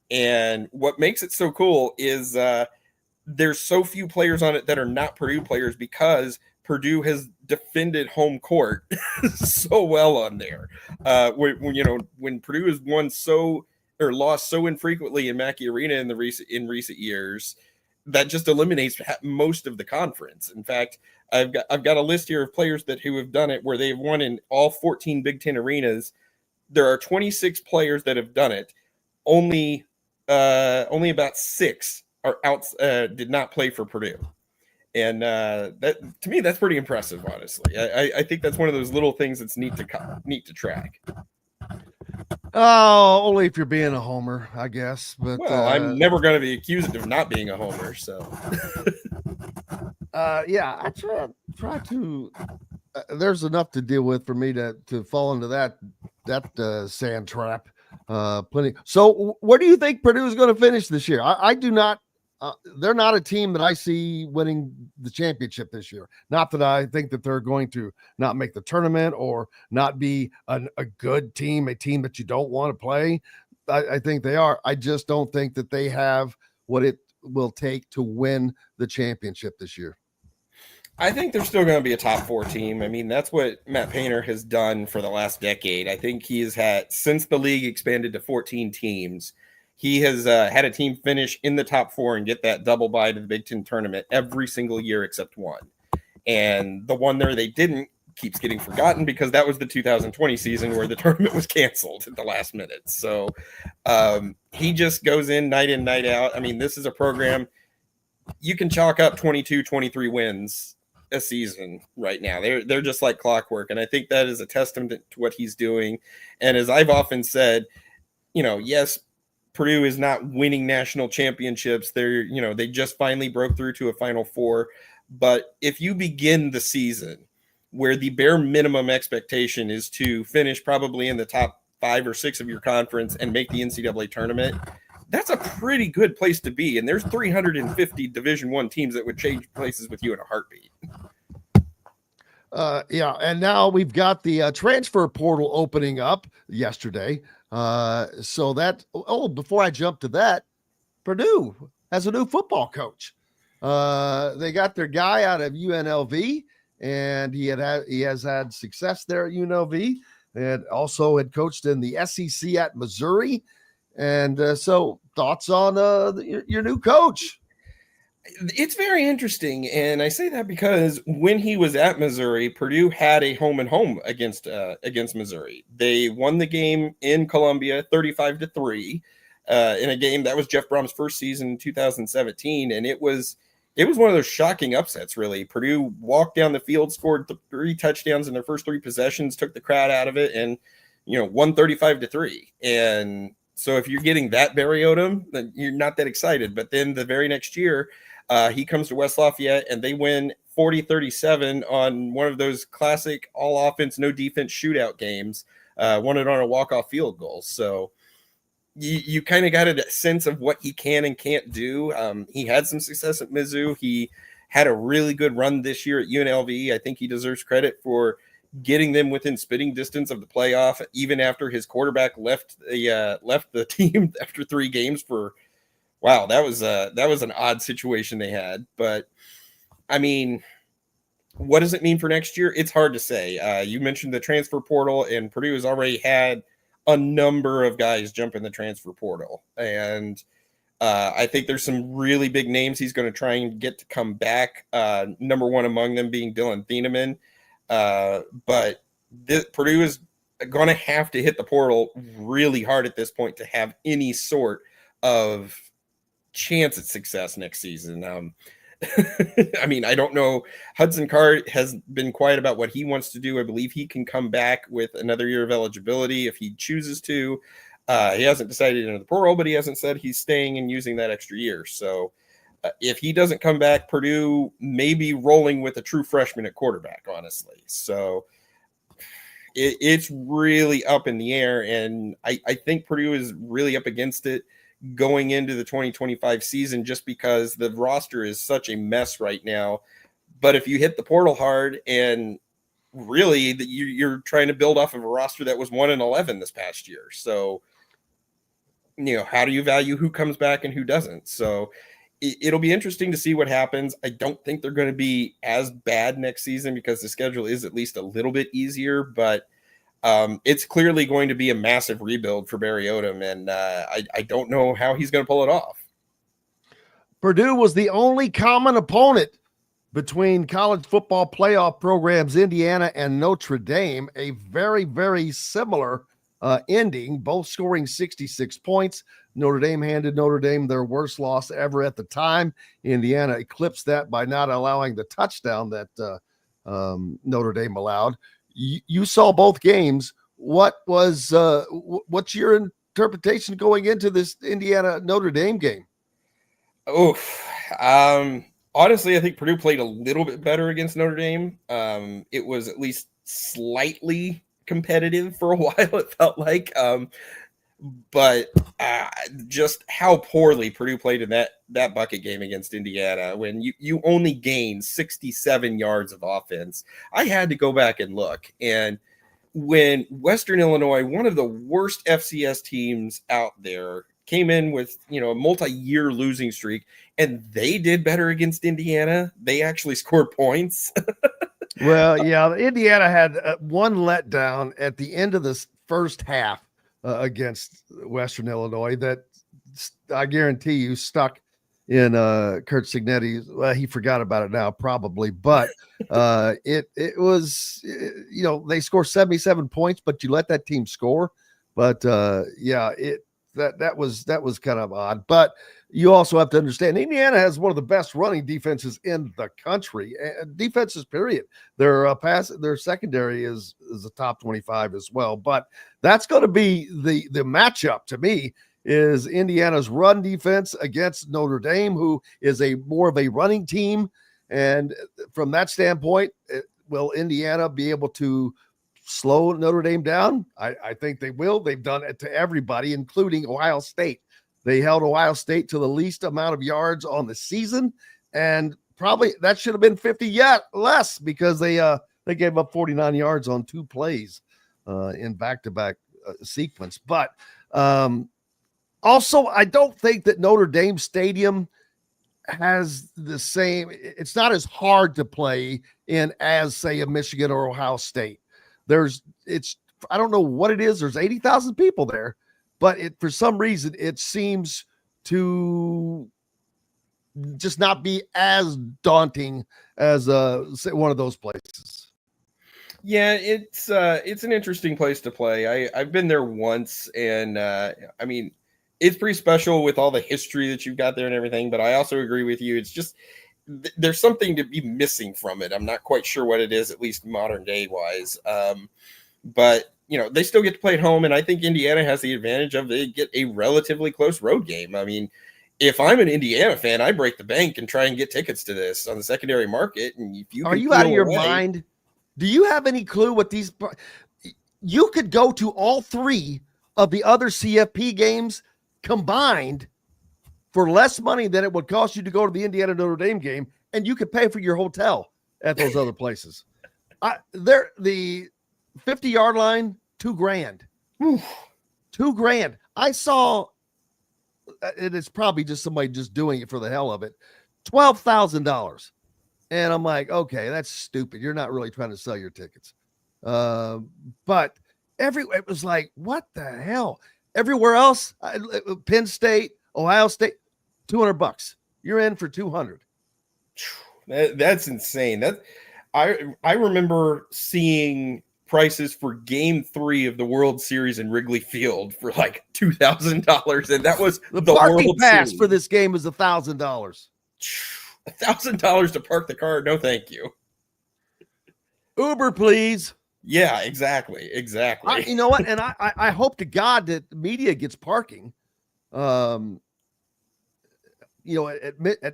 And what makes it so cool is there's so few players on it that are not Purdue players, because Purdue has defended home court so well on there. When Purdue has won or lost so infrequently in Mackey Arena in recent years, that just eliminates most of the conference. In fact, I've got a list here of players who have done it where they've won in all 14 Big Ten arenas. There are 26 players that have done it. Only about 6 are out. Did not play for Purdue, and that, to me, that's pretty impressive. Honestly, I think that's one of those little things that's neat to track. Oh, only if you're being a homer, I guess. But I'm never going to be accused of not being a homer. So, yeah, I try to. There's enough to deal with for me to fall into that sand trap. Plenty. So, where do you think Purdue is going to finish this year? I do not. They're not a team that I see winning the championship this year. Not that I think that they're going to not make the tournament or not be a good team, a team that you don't want to play. I think they are. I just don't think that they have what it will take to win the championship this year. I think they're still going to be a top 4 team. I mean, that's what Matt Painter has done for the last decade. I think he has had, since the league expanded to 14 teams, he has had a team finish in the top 4 and get that double bye to the Big Ten tournament every single year except one. And the one there they didn't keeps getting forgotten because that was the 2020 season where the tournament was canceled at the last minute. So he just goes in, night out. I mean, this is a program you can chalk up 22, 23 wins a season right now. They're just like clockwork. And I think that is a testament to what he's doing. And as I've often said, yes, Purdue is not winning national championships. They just finally broke through to a Final Four. But if you begin the season where the bare minimum expectation is to finish probably in the top 5 or 6 of your conference and make the NCAA tournament, that's a pretty good place to be. And there's 350 Division I teams that would change places with you in a heartbeat. Yeah, and now we've got the transfer portal opening up yesterday. So that, before I jump to that, Purdue has a new football coach. They got their guy out of UNLV, and he has had success there at UNLV, and also had coached in the SEC at Missouri. And so thoughts on your new coach? It's very interesting, and I say that because when he was at Missouri, Purdue had a home and home against Missouri. They won the game in Columbia 35-3 in a game that was Jeff Brom's first season in 2017, and it was one of those shocking upsets. Really, Purdue walked down the field, scored 3 touchdowns in their first 3 possessions, took the crowd out of it, and won 35-3. And so if you're getting that Barry-Odom, then you're not that excited. But then the very next year, he comes to West Lafayette and they win 40-37 on one of those classic all offense, no defense shootout games, won it on a walk-off field goal. So you kind of got a sense of what he can and can't do. He had some success at Mizzou. He had a really good run this year at UNLV. I think he deserves credit for getting them within spitting distance of the playoff, even after his quarterback left the team after 3 games. For wow, that was an odd situation they had. But I mean, what does it mean for next year? It's hard to say. You mentioned the transfer portal, and Purdue has already had a number of guys jump in the transfer portal, and I think there's some really big names he's going to try and get to come back. Number one among them being Dylan Thieneman. But Purdue is going to have to hit the portal really hard at this point to have any sort of chance at success next season. I mean, I don't know. Hudson Card has been quiet about what he wants to do. I believe he can come back with another year of eligibility if he chooses to. He hasn't decided into the portal, but he hasn't said he's staying and using that extra year. So if he doesn't come back, Purdue may be rolling with a true freshman at quarterback, honestly. So it's really up in the air, and I think Purdue is really up against it going into the 2025 season just because the roster is such a mess right now. But if you hit the portal hard, and really you're trying to build off of a roster that was 1-11 this past year. So, how do you value who comes back and who doesn't? So it'll be interesting to see what happens. I don't think they're going to be as bad next season because the schedule is at least a little bit easier, but it's clearly going to be a massive rebuild for Barry Odom, and I don't know how he's going to pull it off. Purdue was the only common opponent between college football playoff programs Indiana and Notre Dame, a very, very similar ending, both scoring 66 points. Notre Dame handed Notre Dame their worst loss ever at the time. Indiana eclipsed that by not allowing the touchdown that Notre Dame allowed. You saw both games. What's your interpretation going into this Indiana Notre Dame game? Honestly, I think Purdue played a little bit better against Notre Dame. It was at least slightly competitive for a while, it felt like. But just how poorly Purdue played in that bucket game against Indiana when you only gained 67 yards of offense. I had to go back and look. And when Western Illinois, one of the worst FCS teams out there, came in with, a multi-year losing streak, and they did better against Indiana. They actually scored points. Well, yeah, Indiana had one letdown at the end of this first half against Western Illinois that I guarantee you stuck in Kurt Cignetti's. Well, he forgot about it now, probably, but it was, they score 77 points, but you let that team score. But that was kind of odd. But you also have to understand Indiana has one of the best running defenses in the country. Defenses, period. Their secondary is a top 25 as well. But that's going to be the matchup to me is Indiana's run defense against Notre Dame, who is more of a running team. And from that standpoint, will Indiana be able to slow Notre Dame down? I think they will. They've done it to everybody, including Ohio State. They held Ohio State to the least amount of yards on the season, and probably that should have been 50 yet less because they gave up 49 yards on 2 plays in back-to-back sequence. But also, I don't think that Notre Dame Stadium has the same. It's not as hard to play in as, say, a Michigan or Ohio State. I don't know what it is. There's 80,000 people there, but for some reason it seems to just not be as daunting as one of those places. Yeah, it's an interesting place to play. I've been there once, and I mean, it's pretty special with all the history that you've got there and everything. But I also agree with you. It's just there's something to be missing from it. I'm not quite sure what it is, at least modern day wise. But they still get to play at home, and I think Indiana has the advantage of they get a relatively close road game. I mean, if I'm an Indiana fan, I break the bank and try and get tickets to this on the secondary market. And if you are you out of your mind? Do you have any clue what these? You could go to all 3 of the other CFP games combined for less money than it would cost you to go to the Indiana Notre Dame game, and you could pay for your hotel at those other places. The 50-yard line, $2,000. $2,000. I saw, and it's probably just somebody just doing it for the hell of it, $12,000. And I'm like, okay, that's stupid. You're not really trying to sell your tickets. But it was like, what the hell? Everywhere else, Penn State, Ohio State, $200. You're in for $200. That's insane. I remember seeing prices for Game 3 of the World Series in Wrigley Field for like $2,000, and that was the parking World pass Series. for this game is $1,000. $1,000 to park the car? No, thank you. Uber, please. Yeah, exactly. You know what? And I hope to God that media gets parking. At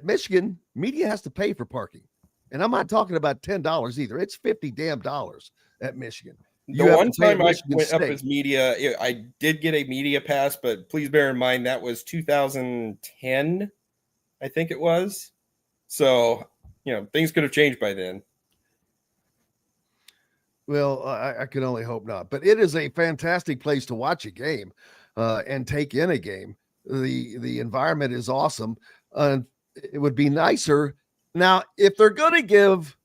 Michigan, media has to pay for parking. And I'm not talking about $10 either. It's $50 damn dollars at Michigan. The one time I went up as media, I did get a media pass, but please bear in mind that was 2010, I think it was. So, things could have changed by then. Well, I can only hope not. But it is a fantastic place to watch a game and take in a game. The environment is awesome. It would be nicer. Now, if they're going to give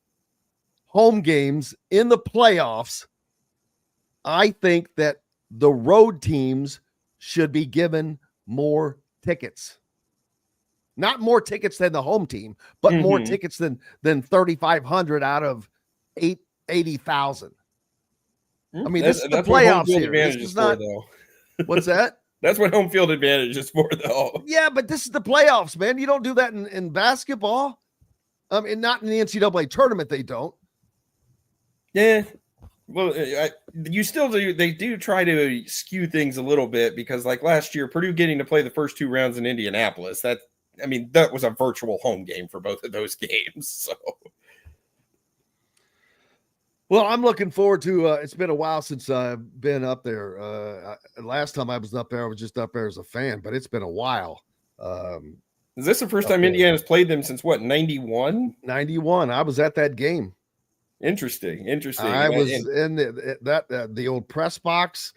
home games in the playoffs, I think that the road teams should be given more tickets. Not more tickets than the home team, but more tickets than 3,500 out of 80,000. I mean, this is the playoffs here. This is not, though. What's that? That's what home field advantage is for, though. Yeah, but this is the playoffs, man. You don't do that in basketball. And not in the NCAA tournament, they don't. Yeah. Well, you still do. They do try to skew things a little bit because, like last year, Purdue getting to play the first 2 rounds in Indianapolis. That was a virtual home game for both of those games. So, well, I'm looking forward to. It's been a while since I've been up there. Last time I was up there, I was just up there as a fan, but it's been a while. Is this the first time Indiana's played them since what, 91? 91. I was at that game. Interesting. I was in the old press box.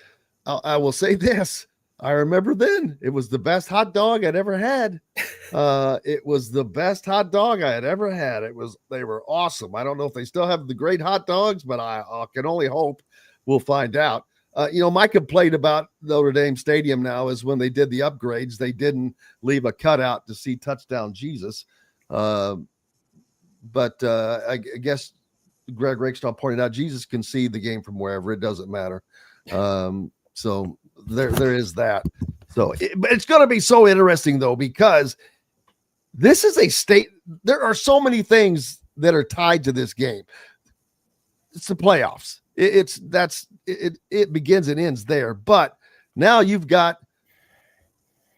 I will say this. I remember then it was the best hot dog I'd ever had. It was the best hot dog I had ever had. They were awesome. I don't know if they still have the great hot dogs, but I can only hope. We'll find out. My complaint about Notre Dame Stadium now is when they did the upgrades, they didn't leave a cutout to see touchdown Jesus. But I guess Greg Rakestraw pointed out Jesus can see the game from wherever. It doesn't matter. So there is that. So it's going to be so interesting, though, because this is a state. There are so many things that are tied to this game. It's the playoffs. It begins and ends there. But now you've got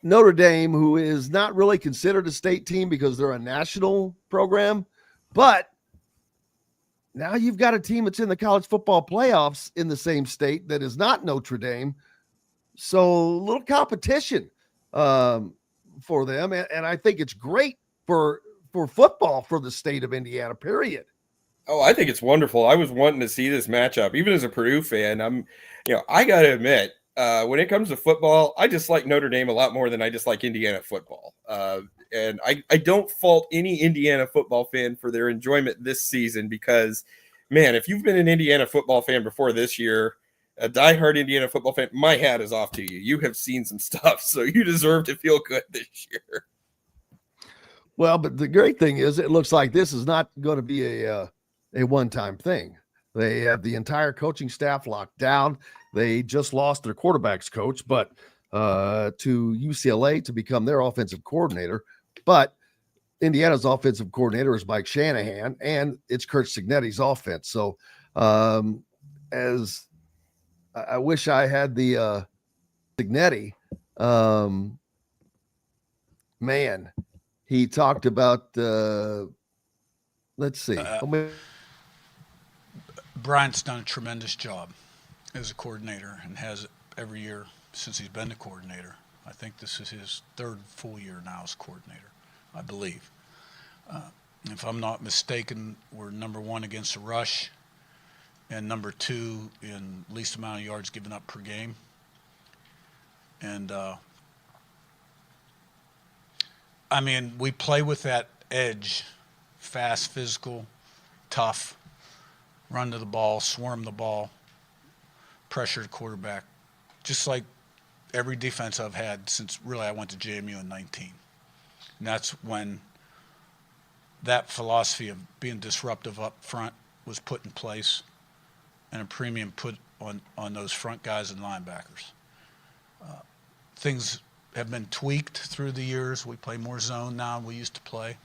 Notre Dame, who is not really considered a state team because they're a national program. But now you've got a team that's in the college football playoffs in the same state that is not Notre Dame. So a little competition for them. And I think it's great for football for the state of Indiana, period. Oh, I think it's wonderful. I was wanting to see this matchup, even as a Purdue fan. I got to admit, when it comes to football, I dislike Notre Dame a lot more than I dislike Indiana football. And I don't fault any Indiana football fan for their enjoyment this season because, man, if you've been an Indiana football fan before this year, a diehard Indiana football fan, my hat is off to you. You have seen some stuff, so you deserve to feel good this year. Well, but the great thing is it looks like this is not going to be a one-time thing. They have the entire coaching staff locked down. They just lost their quarterbacks coach, but to UCLA to become their offensive coordinator. But Indiana's offensive coordinator is Mike Shanahan, and it's Kurt Cignetti's offense. So as I wish I had the Cignetti man, he talked about, let's see. Bryant's done a tremendous job as a coordinator and has every year since he's been the coordinator. I think this is his third full year now as coordinator, I believe. If I'm not mistaken, we're number one against the rush and number two in least amount of yards given up per game. And, I mean, we play with that edge, fast, physical, tough, run to the ball, swarm the ball, pressure the quarterback, just like every defense I've had since really I went to JMU in 19. And that's when that philosophy of being disruptive up front was put in place and a premium put on those front guys and linebackers. Things have been tweaked through the years. We play more zone now than we used to play.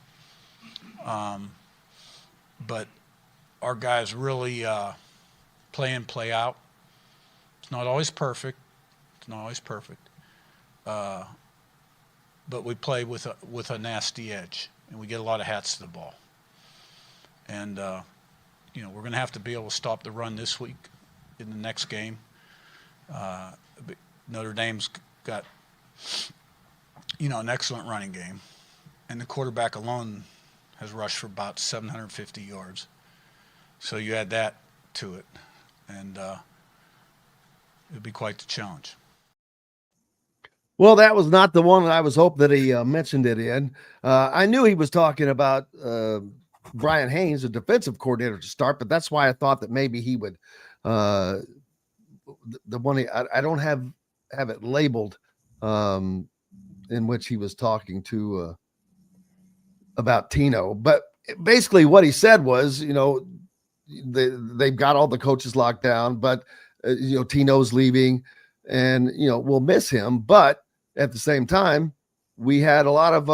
But our guys really play in, play out. It's not always perfect. But we play with a nasty edge, and we get a lot of hats to the ball. And, we're going to have to be able to stop the run this week in the next game. Notre Dame's got, an excellent running game, and the quarterback alone has rushed for about 750 yards. So you add that to it, and it'd be quite the challenge. Well, that was not the one I was hoping that he mentioned it in. I knew he was talking about Brian Haynes, the defensive coordinator, to start, but that's why I thought that maybe he would. The one I don't have it labeled, in which he was talking to about Tino, but basically what he said was, they've got all the coaches locked down, but Tino's leaving, and we'll miss him. But at the same time, we had a lot of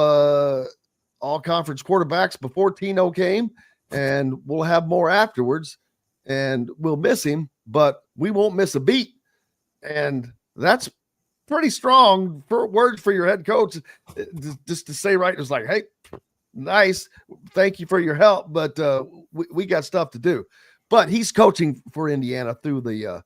all conference quarterbacks before Tino came, and we'll have more afterwards, and we'll miss him, but we won't miss a beat. And that's pretty strong words for your head coach, just to say, right, it's like, hey, nice, thank you for your help, but we got stuff to do. But he's coaching for Indiana through the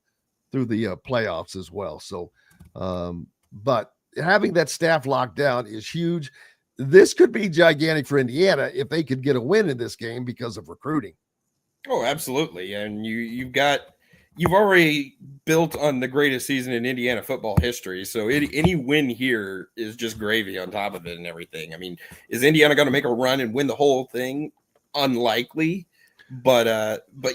playoffs as well. So, but having that staff locked down is huge. This could be gigantic for Indiana if they could get a win in this game because of recruiting. Oh, absolutely. And you've already built on the greatest season in Indiana football history. So any win here is just gravy on top of it and everything. I mean, is Indiana going to make a run and win the whole thing? Unlikely. But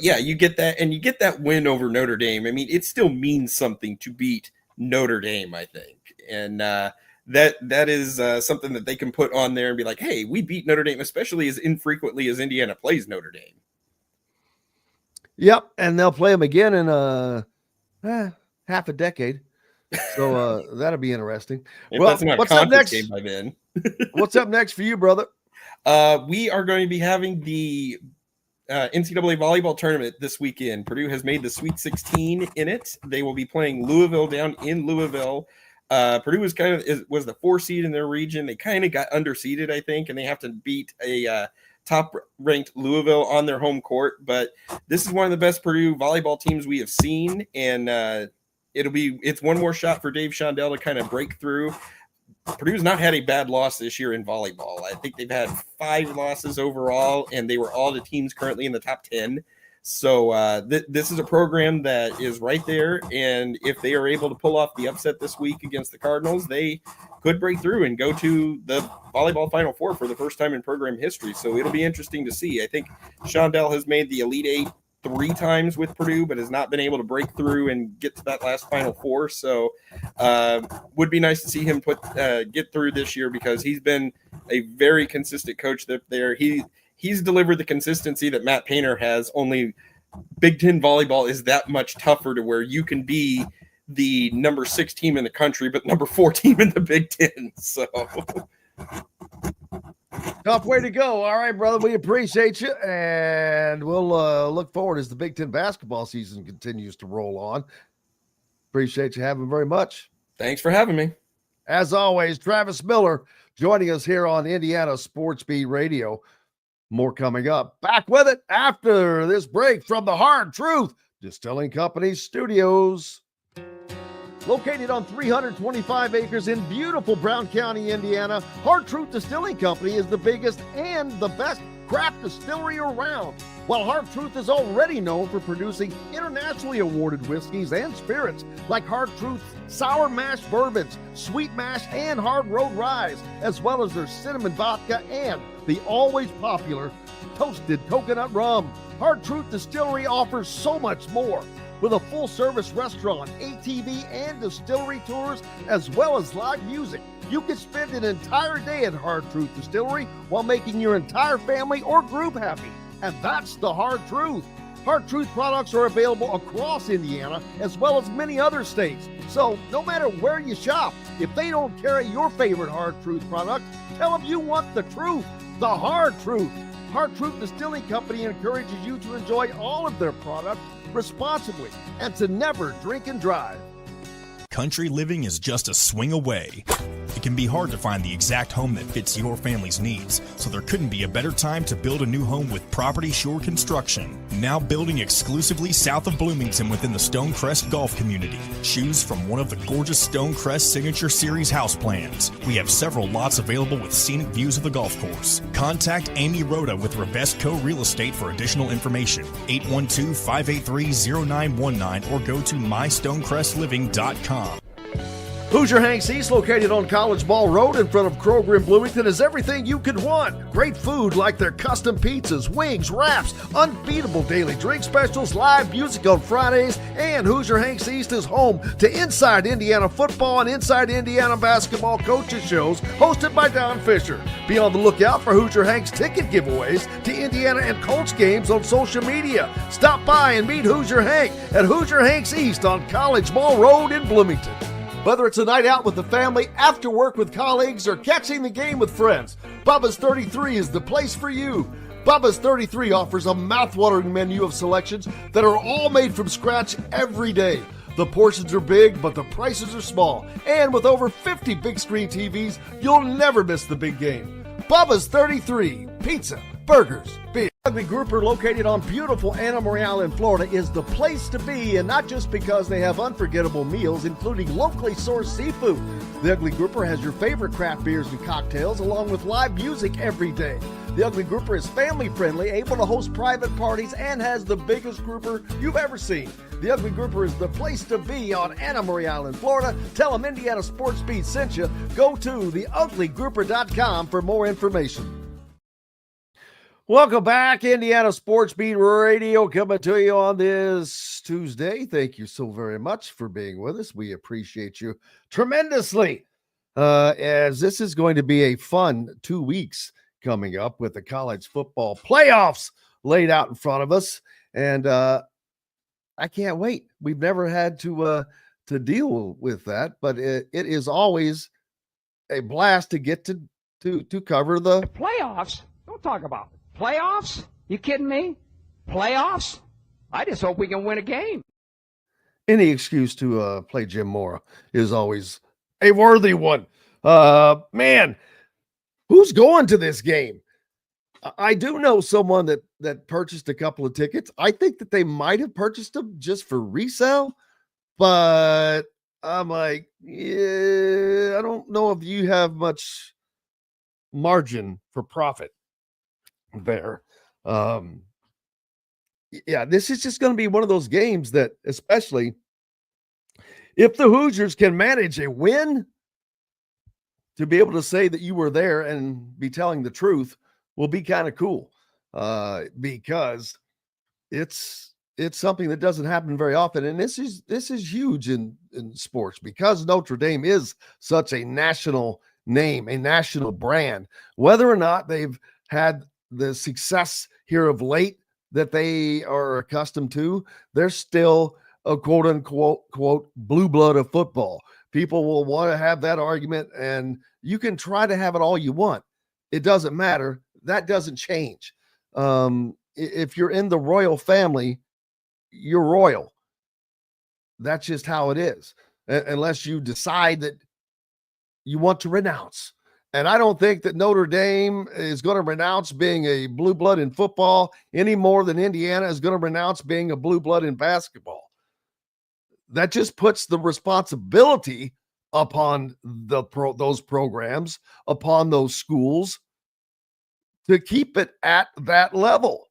yeah, you get that, and you get that win over Notre Dame. I mean, it still means something to beat Notre Dame, I think. And that is something that they can put on there and be like, hey, we beat Notre Dame, especially as infrequently as Indiana plays Notre Dame. Yep, and they'll play them again in half a decade. So that'll be interesting. If well, that's not what's a up next? game by then. What's up next for you, brother? We are going to be having the NCAA volleyball tournament this weekend. Purdue has made the Sweet 16 in it. They will be playing Louisville down in Louisville. Purdue was was the 4 seed in their region. They kind of got underseeded, I think, and they have to beat a top-ranked Louisville on their home court. But this is one of the best Purdue volleyball teams we have seen, and it's one more shot for Dave Shondell to kind of break through. Purdue's not had a bad loss this year in volleyball. I think they've had 5 losses overall, and they were all the teams currently in the top 10. So this is a program that is right there, and if they are able to pull off the upset this week against the Cardinals, they could break through and go to the volleyball Final Four for the first time in program history. So it'll be interesting to see. I think Shondell has made the Elite Eight 3 times with Purdue, but has not been able to break through and get to that last Final Four. So would be nice to see him get through this year, because he's been a very consistent coach there. He's delivered the consistency that Matt Painter has, only Big Ten volleyball is that much tougher, to where you can be the number 6 team in the country, but number 4 team in the Big Ten. So tough way to go. All right, brother, we appreciate you, and we'll look forward as the Big Ten basketball season continues to roll on. Appreciate you having very much. Thanks for having me. As always, Travis Miller joining us here on Indiana Sports Beat Radio. More coming up. Back with it after this break from the Hard Truth Distilling Company studios. Located on 325 acres in beautiful Brown County, Indiana, Hard Truth Distilling Company is the biggest and the best craft distillery around. While Hard Truth is already known for producing internationally awarded whiskeys and spirits like Hard Truth's sour mash bourbons, sweet mash, and hard road rye, as well as their cinnamon vodka and the always popular toasted coconut rum. Hard Truth Distillery offers so much more. With a full-service restaurant, ATV, and distillery tours, as well as live music, you can spend an entire day at Hard Truth Distillery while making your entire family or group happy. And that's the Hard Truth. Hard Truth products are available across Indiana, as well as many other states. So no matter where you shop, if they don't carry your favorite Hard Truth product, tell them you want the truth, the Hard Truth. Hard Truth Distilling Company encourages you to enjoy all of their products responsibly and to never drink and drive. Country living is just a swing away. It can be hard to find the exact home that fits your family's needs, so there couldn't be a better time to build a new home with Property Shore Construction. Now building exclusively south of Bloomington within the Stonecrest Golf Community. Choose from one of the gorgeous Stonecrest Signature Series house plans. We have several lots available with scenic views of the golf course. Contact Amy Rhoda with Revesco Real Estate for additional information. 812-583-0919 or go to mystonecrestliving.com. Hoosier Hanks East, located on College Ball Road in front of Kroger in Bloomington, is everything you could want. Great food like their custom pizzas, wings, wraps, unbeatable daily drink specials, live music on Fridays, and Hoosier Hanks East is home to Inside Indiana Football and Inside Indiana Basketball coaches shows hosted by Don Fisher. Be on the lookout for Hoosier Hanks ticket giveaways to Indiana and Colts games on social media. Stop by and meet Hoosier Hank at Hoosier Hanks East on College Ball Road in Bloomington. Whether it's a night out with the family, after work with colleagues, or catching the game with friends, Bubba's 33 is the place for you. Bubba's 33 offers a mouthwatering menu of selections that are all made from scratch every day. The portions are big, but the prices are small. And with over 50 big screen TVs, you'll never miss the big game. Bubba's 33, pizza, burgers, beer. Ugly Grouper, located on beautiful Anna Morale in Florida, is the place to be, and not just because they have unforgettable meals, including locally sourced seafood. The Ugly Grouper has your favorite craft beers and cocktails, along with live music every day. The Ugly Grouper is family-friendly, able to host private parties, and has the biggest grouper you've ever seen. The Ugly Grouper is the place to be on Anna Marie Island, Florida. Tell them Indiana Sports Beat sent you. Go to theuglygrouper.com for more information. Welcome back, Indiana Sports Beat Radio, coming to you on this Tuesday. Thank you so very much for being with us. We appreciate you tremendously, as this is going to be a fun 2 weeks coming up with the college football playoffs laid out in front of us, and I can't wait. We've never had to deal with that, but it is always a blast to get to cover the playoffs. Don't talk about it. Playoffs? You kidding me? Playoffs? I just hope we can win a game. Any excuse to play Jim Mora is always a worthy one. Man, who's going to this game? I do know someone that purchased a couple of tickets. I think that they might have purchased them just for resale, but I'm like, yeah, I don't know if you have much margin for profit there. Yeah, this is just going to be one of those games that, especially if the Hoosiers can manage a win, to be able to say that you were there and be telling the truth will be kind of cool, because it's something that doesn't happen very often. And this is huge in sports, because Notre Dame is such a national name, a national brand. Whether or not they've had the success here of late that they are accustomed to, they're still a quote unquote blue blood of football. People will want to have that argument, and you can try to have it all you want. It doesn't matter. That doesn't change. If you're in the royal family, you're royal. That's just how it is. Unless you decide that you want to renounce And I don't think that Notre Dame is going to renounce being a blue blood in football any more than Indiana is going to renounce being a blue blood in basketball. That just puts the responsibility upon those programs, upon those schools to keep it at that level,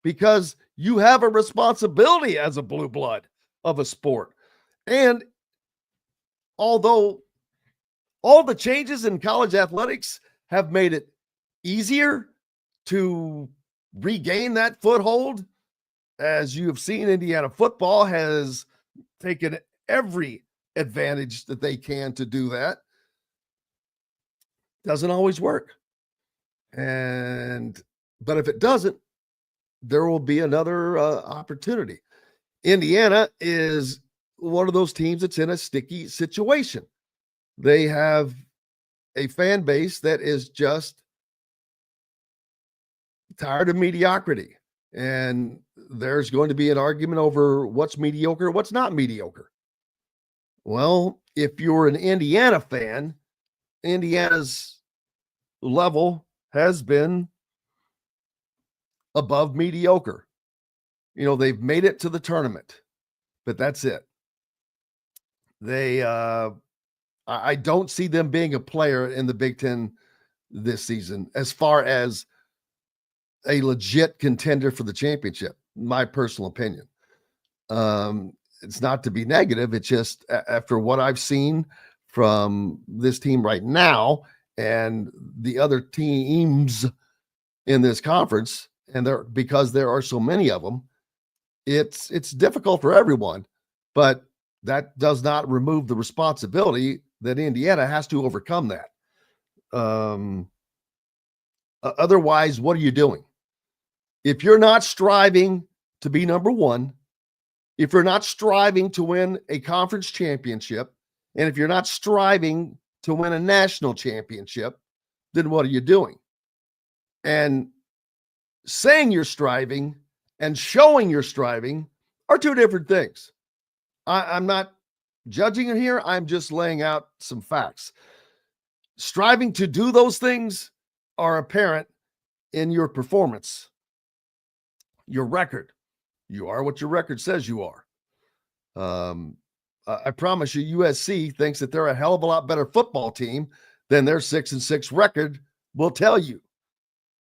because you have a responsibility as a blue blood of a sport. And although all the changes in college athletics have made it easier to regain that foothold, as you have seen, Indiana football has taken every advantage that they can to do that. Doesn't always work. But if it doesn't, there will be another opportunity. Indiana is one of those teams that's in a sticky situation. They have a fan base that is just tired of mediocrity. And there's going to be an argument over what's mediocre, what's not mediocre. Well, if you're an Indiana fan, Indiana's level has been above mediocre. You know, they've made it to the tournament, but that's it. I don't see them being a player in the Big Ten this season as far as a legit contender for the championship, my personal opinion. It's not to be negative. It's just after what I've seen from this team right now and the other teams in this conference, and because there are so many of them, it's difficult for everyone, but that does not remove the responsibility that Indiana has to overcome that. Otherwise, what are you doing? If you're not striving to be number one, if you're not striving to win a conference championship, and if you're not striving to win a national championship, then what are you doing? And saying you're striving and showing you're striving are two different things. I'm not judging it here. I'm just laying out some facts. Striving to do those things are apparent in your performance, your record. You are what your record says you are. I promise you, USC thinks that they're a hell of a lot better football team than their 6-6 record will tell you,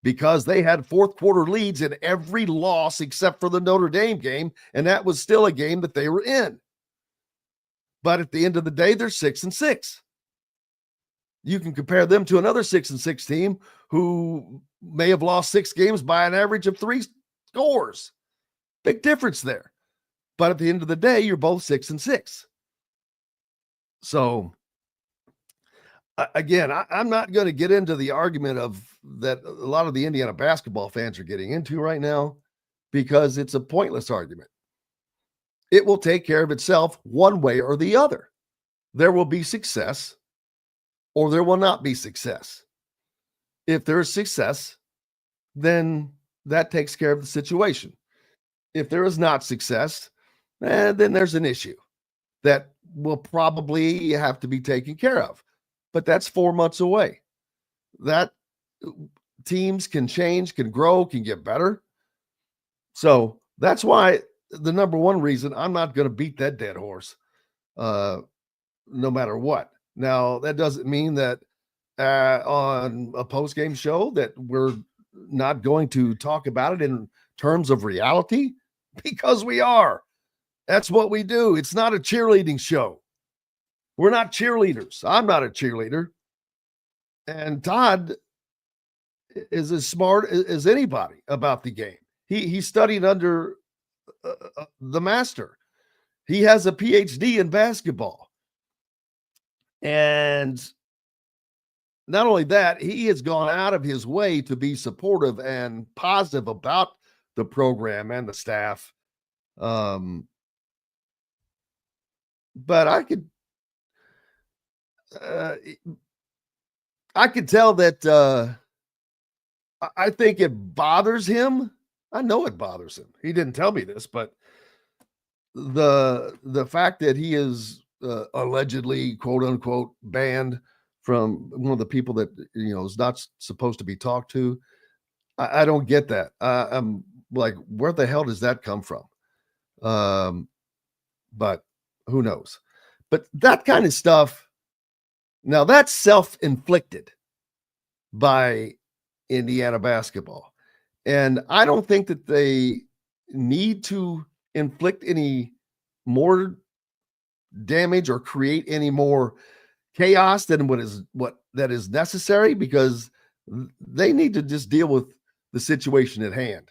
because they had fourth quarter leads in every loss except for the Notre Dame game, and that was still a game that they were in. But at the end of the day, they're 6-6. You can compare them to another 6-6 team who may have lost 6 games by an average of 3 scores. Big difference there. But at the end of the day, you're both 6-6. So, again, I'm not going to get into the argument of that a lot of the Indiana basketball fans are getting into right now, because it's a pointless argument. It will take care of itself one way or the other. There will be success or there will not be success. If there is success, then that takes care of the situation. If there is not success, then there's an issue that will probably have to be taken care of. But that's 4 months away. That teams can change, can grow, can get better. So that's why the number one reason I'm not going to beat that dead horse, no matter what. Now, that doesn't mean that on a post-game show that we're not going to talk about it in terms of reality, because we are. That's what we do. It's not a cheerleading show. We're not cheerleaders. I'm not a cheerleader. And Todd is as smart as anybody about the game. He studied under the master. He has a PhD in basketball. And not only that, he has gone out of his way to be supportive and positive about the program and the staff. But I could tell that I think it bothers him. I know it bothers him. He didn't tell me this, but the fact that he is allegedly, quote unquote, banned from one of the people that, is not supposed to be talked to. I don't get that. I'm like, where the hell does that come from? But who knows? But that kind of stuff, now that's self-inflicted by Indiana basketball. And I don't think that they need to inflict any more damage or create any more chaos than what that is necessary, because they need to just deal with the situation at hand.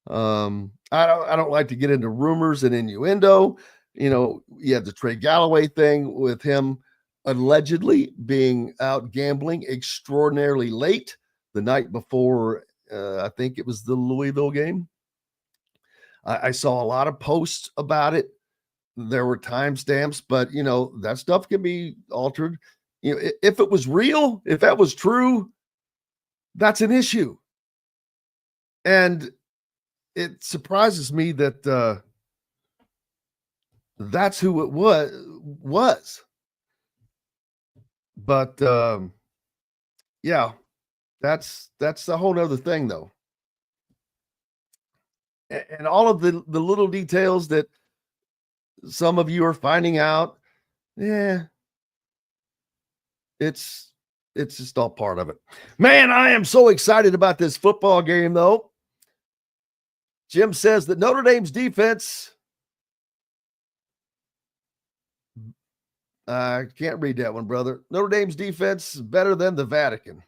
I don't like to get into rumors and innuendo. You have the Trey Galloway thing with him allegedly being out gambling extraordinarily late the night before. I think it was the Louisville game. I saw a lot of posts about it. There were timestamps, but that stuff can be altered. If it was real, if that was true, that's an issue. And it surprises me that that's who it was. But yeah, that's a whole nother thing, though. And all of the little details that some of you are finding out, it's just all part of it. Man, I am so excited about this football game, though. Jim says that Notre Dame's defense, I can't read that one, brother. Notre Dame's defense is better than the Vatican.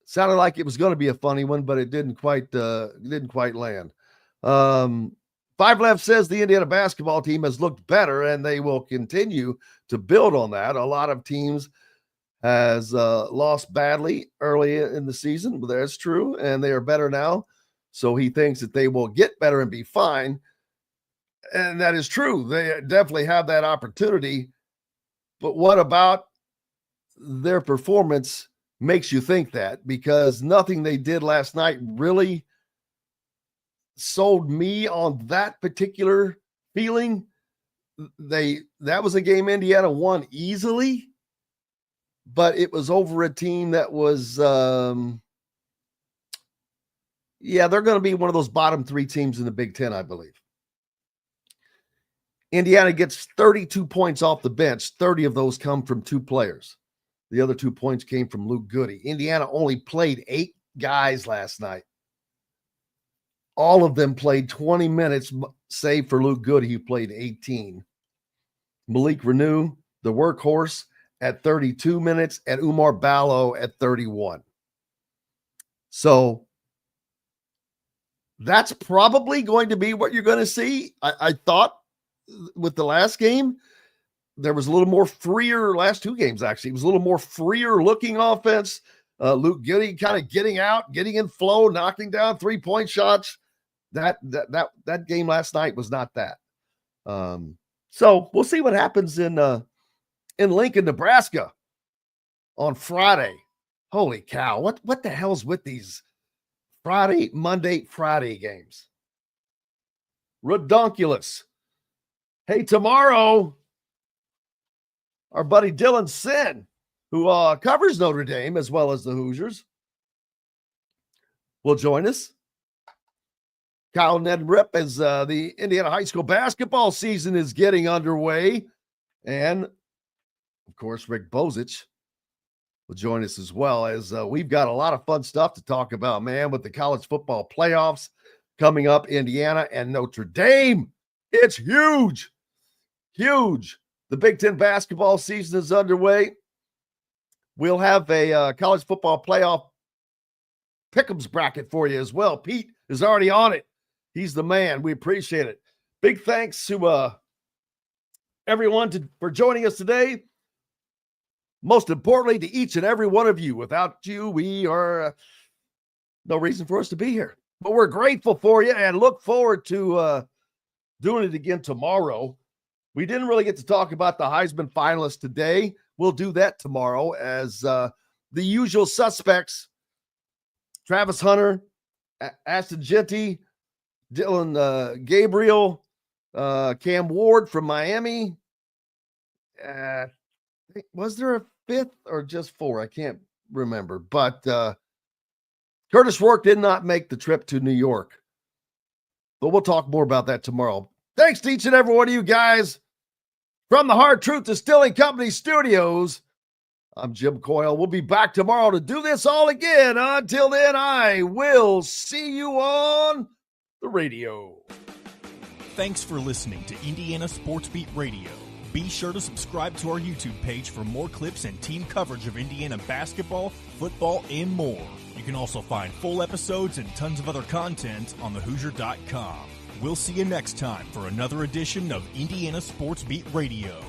Sounded like it was going to be a funny one, but it didn't quite land. Five Left says the Indiana basketball team has looked better, and they will continue to build on that. A lot of teams has lost badly early in the season, but that's true, and they are better now. So he thinks that they will get better and be fine, and that is true. They definitely have that opportunity. But what about their performance makes you think that? Because nothing they did last night really sold me on that particular feeling. That was a game Indiana won easily, but it was over a team that was they're going to be one of those bottom three teams in the Big Ten, I believe. Indiana gets 32 points off the bench. 30 of those come from two players. The other 2 points came from Luke Goody. Indiana only played 8 guys last night. All of them played 20 minutes, save for Luke Goody, who played 18. Malik Renew, the workhorse, at 32 minutes, and Umar Ballo at 31. So that's probably going to be what you're going to see. I thought with the last game, there was a little more freer, last 2 games actually, it was a little more freer looking offense. Luke Goody kind of getting out, getting in flow, knocking down 3-point shots. That game last night was not that. So we'll see what happens in Lincoln, Nebraska on Friday. Holy cow. What the hell's with these Monday, Friday games? Redonkulous. Hey, tomorrow, our buddy Dylan Sin, who covers Notre Dame as well as the Hoosiers, will join us. Kyle Nedrip, as the Indiana high school basketball season is getting underway. And, of course, Rick Bozich will join us as well, as we've got a lot of fun stuff to talk about, man, with the college football playoffs coming up. Indiana and Notre Dame. It's huge. Huge. The Big Ten basketball season is underway. We'll have a college football playoff pick'ems bracket for you as well. Pete is already on it. He's the man. We appreciate it. Big thanks to everyone for joining us today. Most importantly, to each and every one of you. Without you, we are no reason for us to be here. But we're grateful for you and look forward to doing it again tomorrow. We didn't really get to talk about the Heisman finalists today. We'll do that tomorrow, as the usual suspects, Travis Hunter, Ashton Genty, Dylan Gabriel, Cam Ward from Miami, Was there a fifth or just four? I can't remember. But Curtis Rourke did not make the trip to New York. But we'll talk more about that tomorrow. Thanks to each and every one of you guys. From the Hard Truth Distilling Company studios, I'm Jim Coyle. We'll be back tomorrow to do this all again. Until then, I will see you on the radio. Thanks for listening to Indiana Sports Beat Radio. Be sure to subscribe to our YouTube page for more clips and team coverage of Indiana basketball, football, and more. You can also find full episodes and tons of other content on thehoosier.com. We'll see you next time for another edition of Indiana Sports Beat Radio.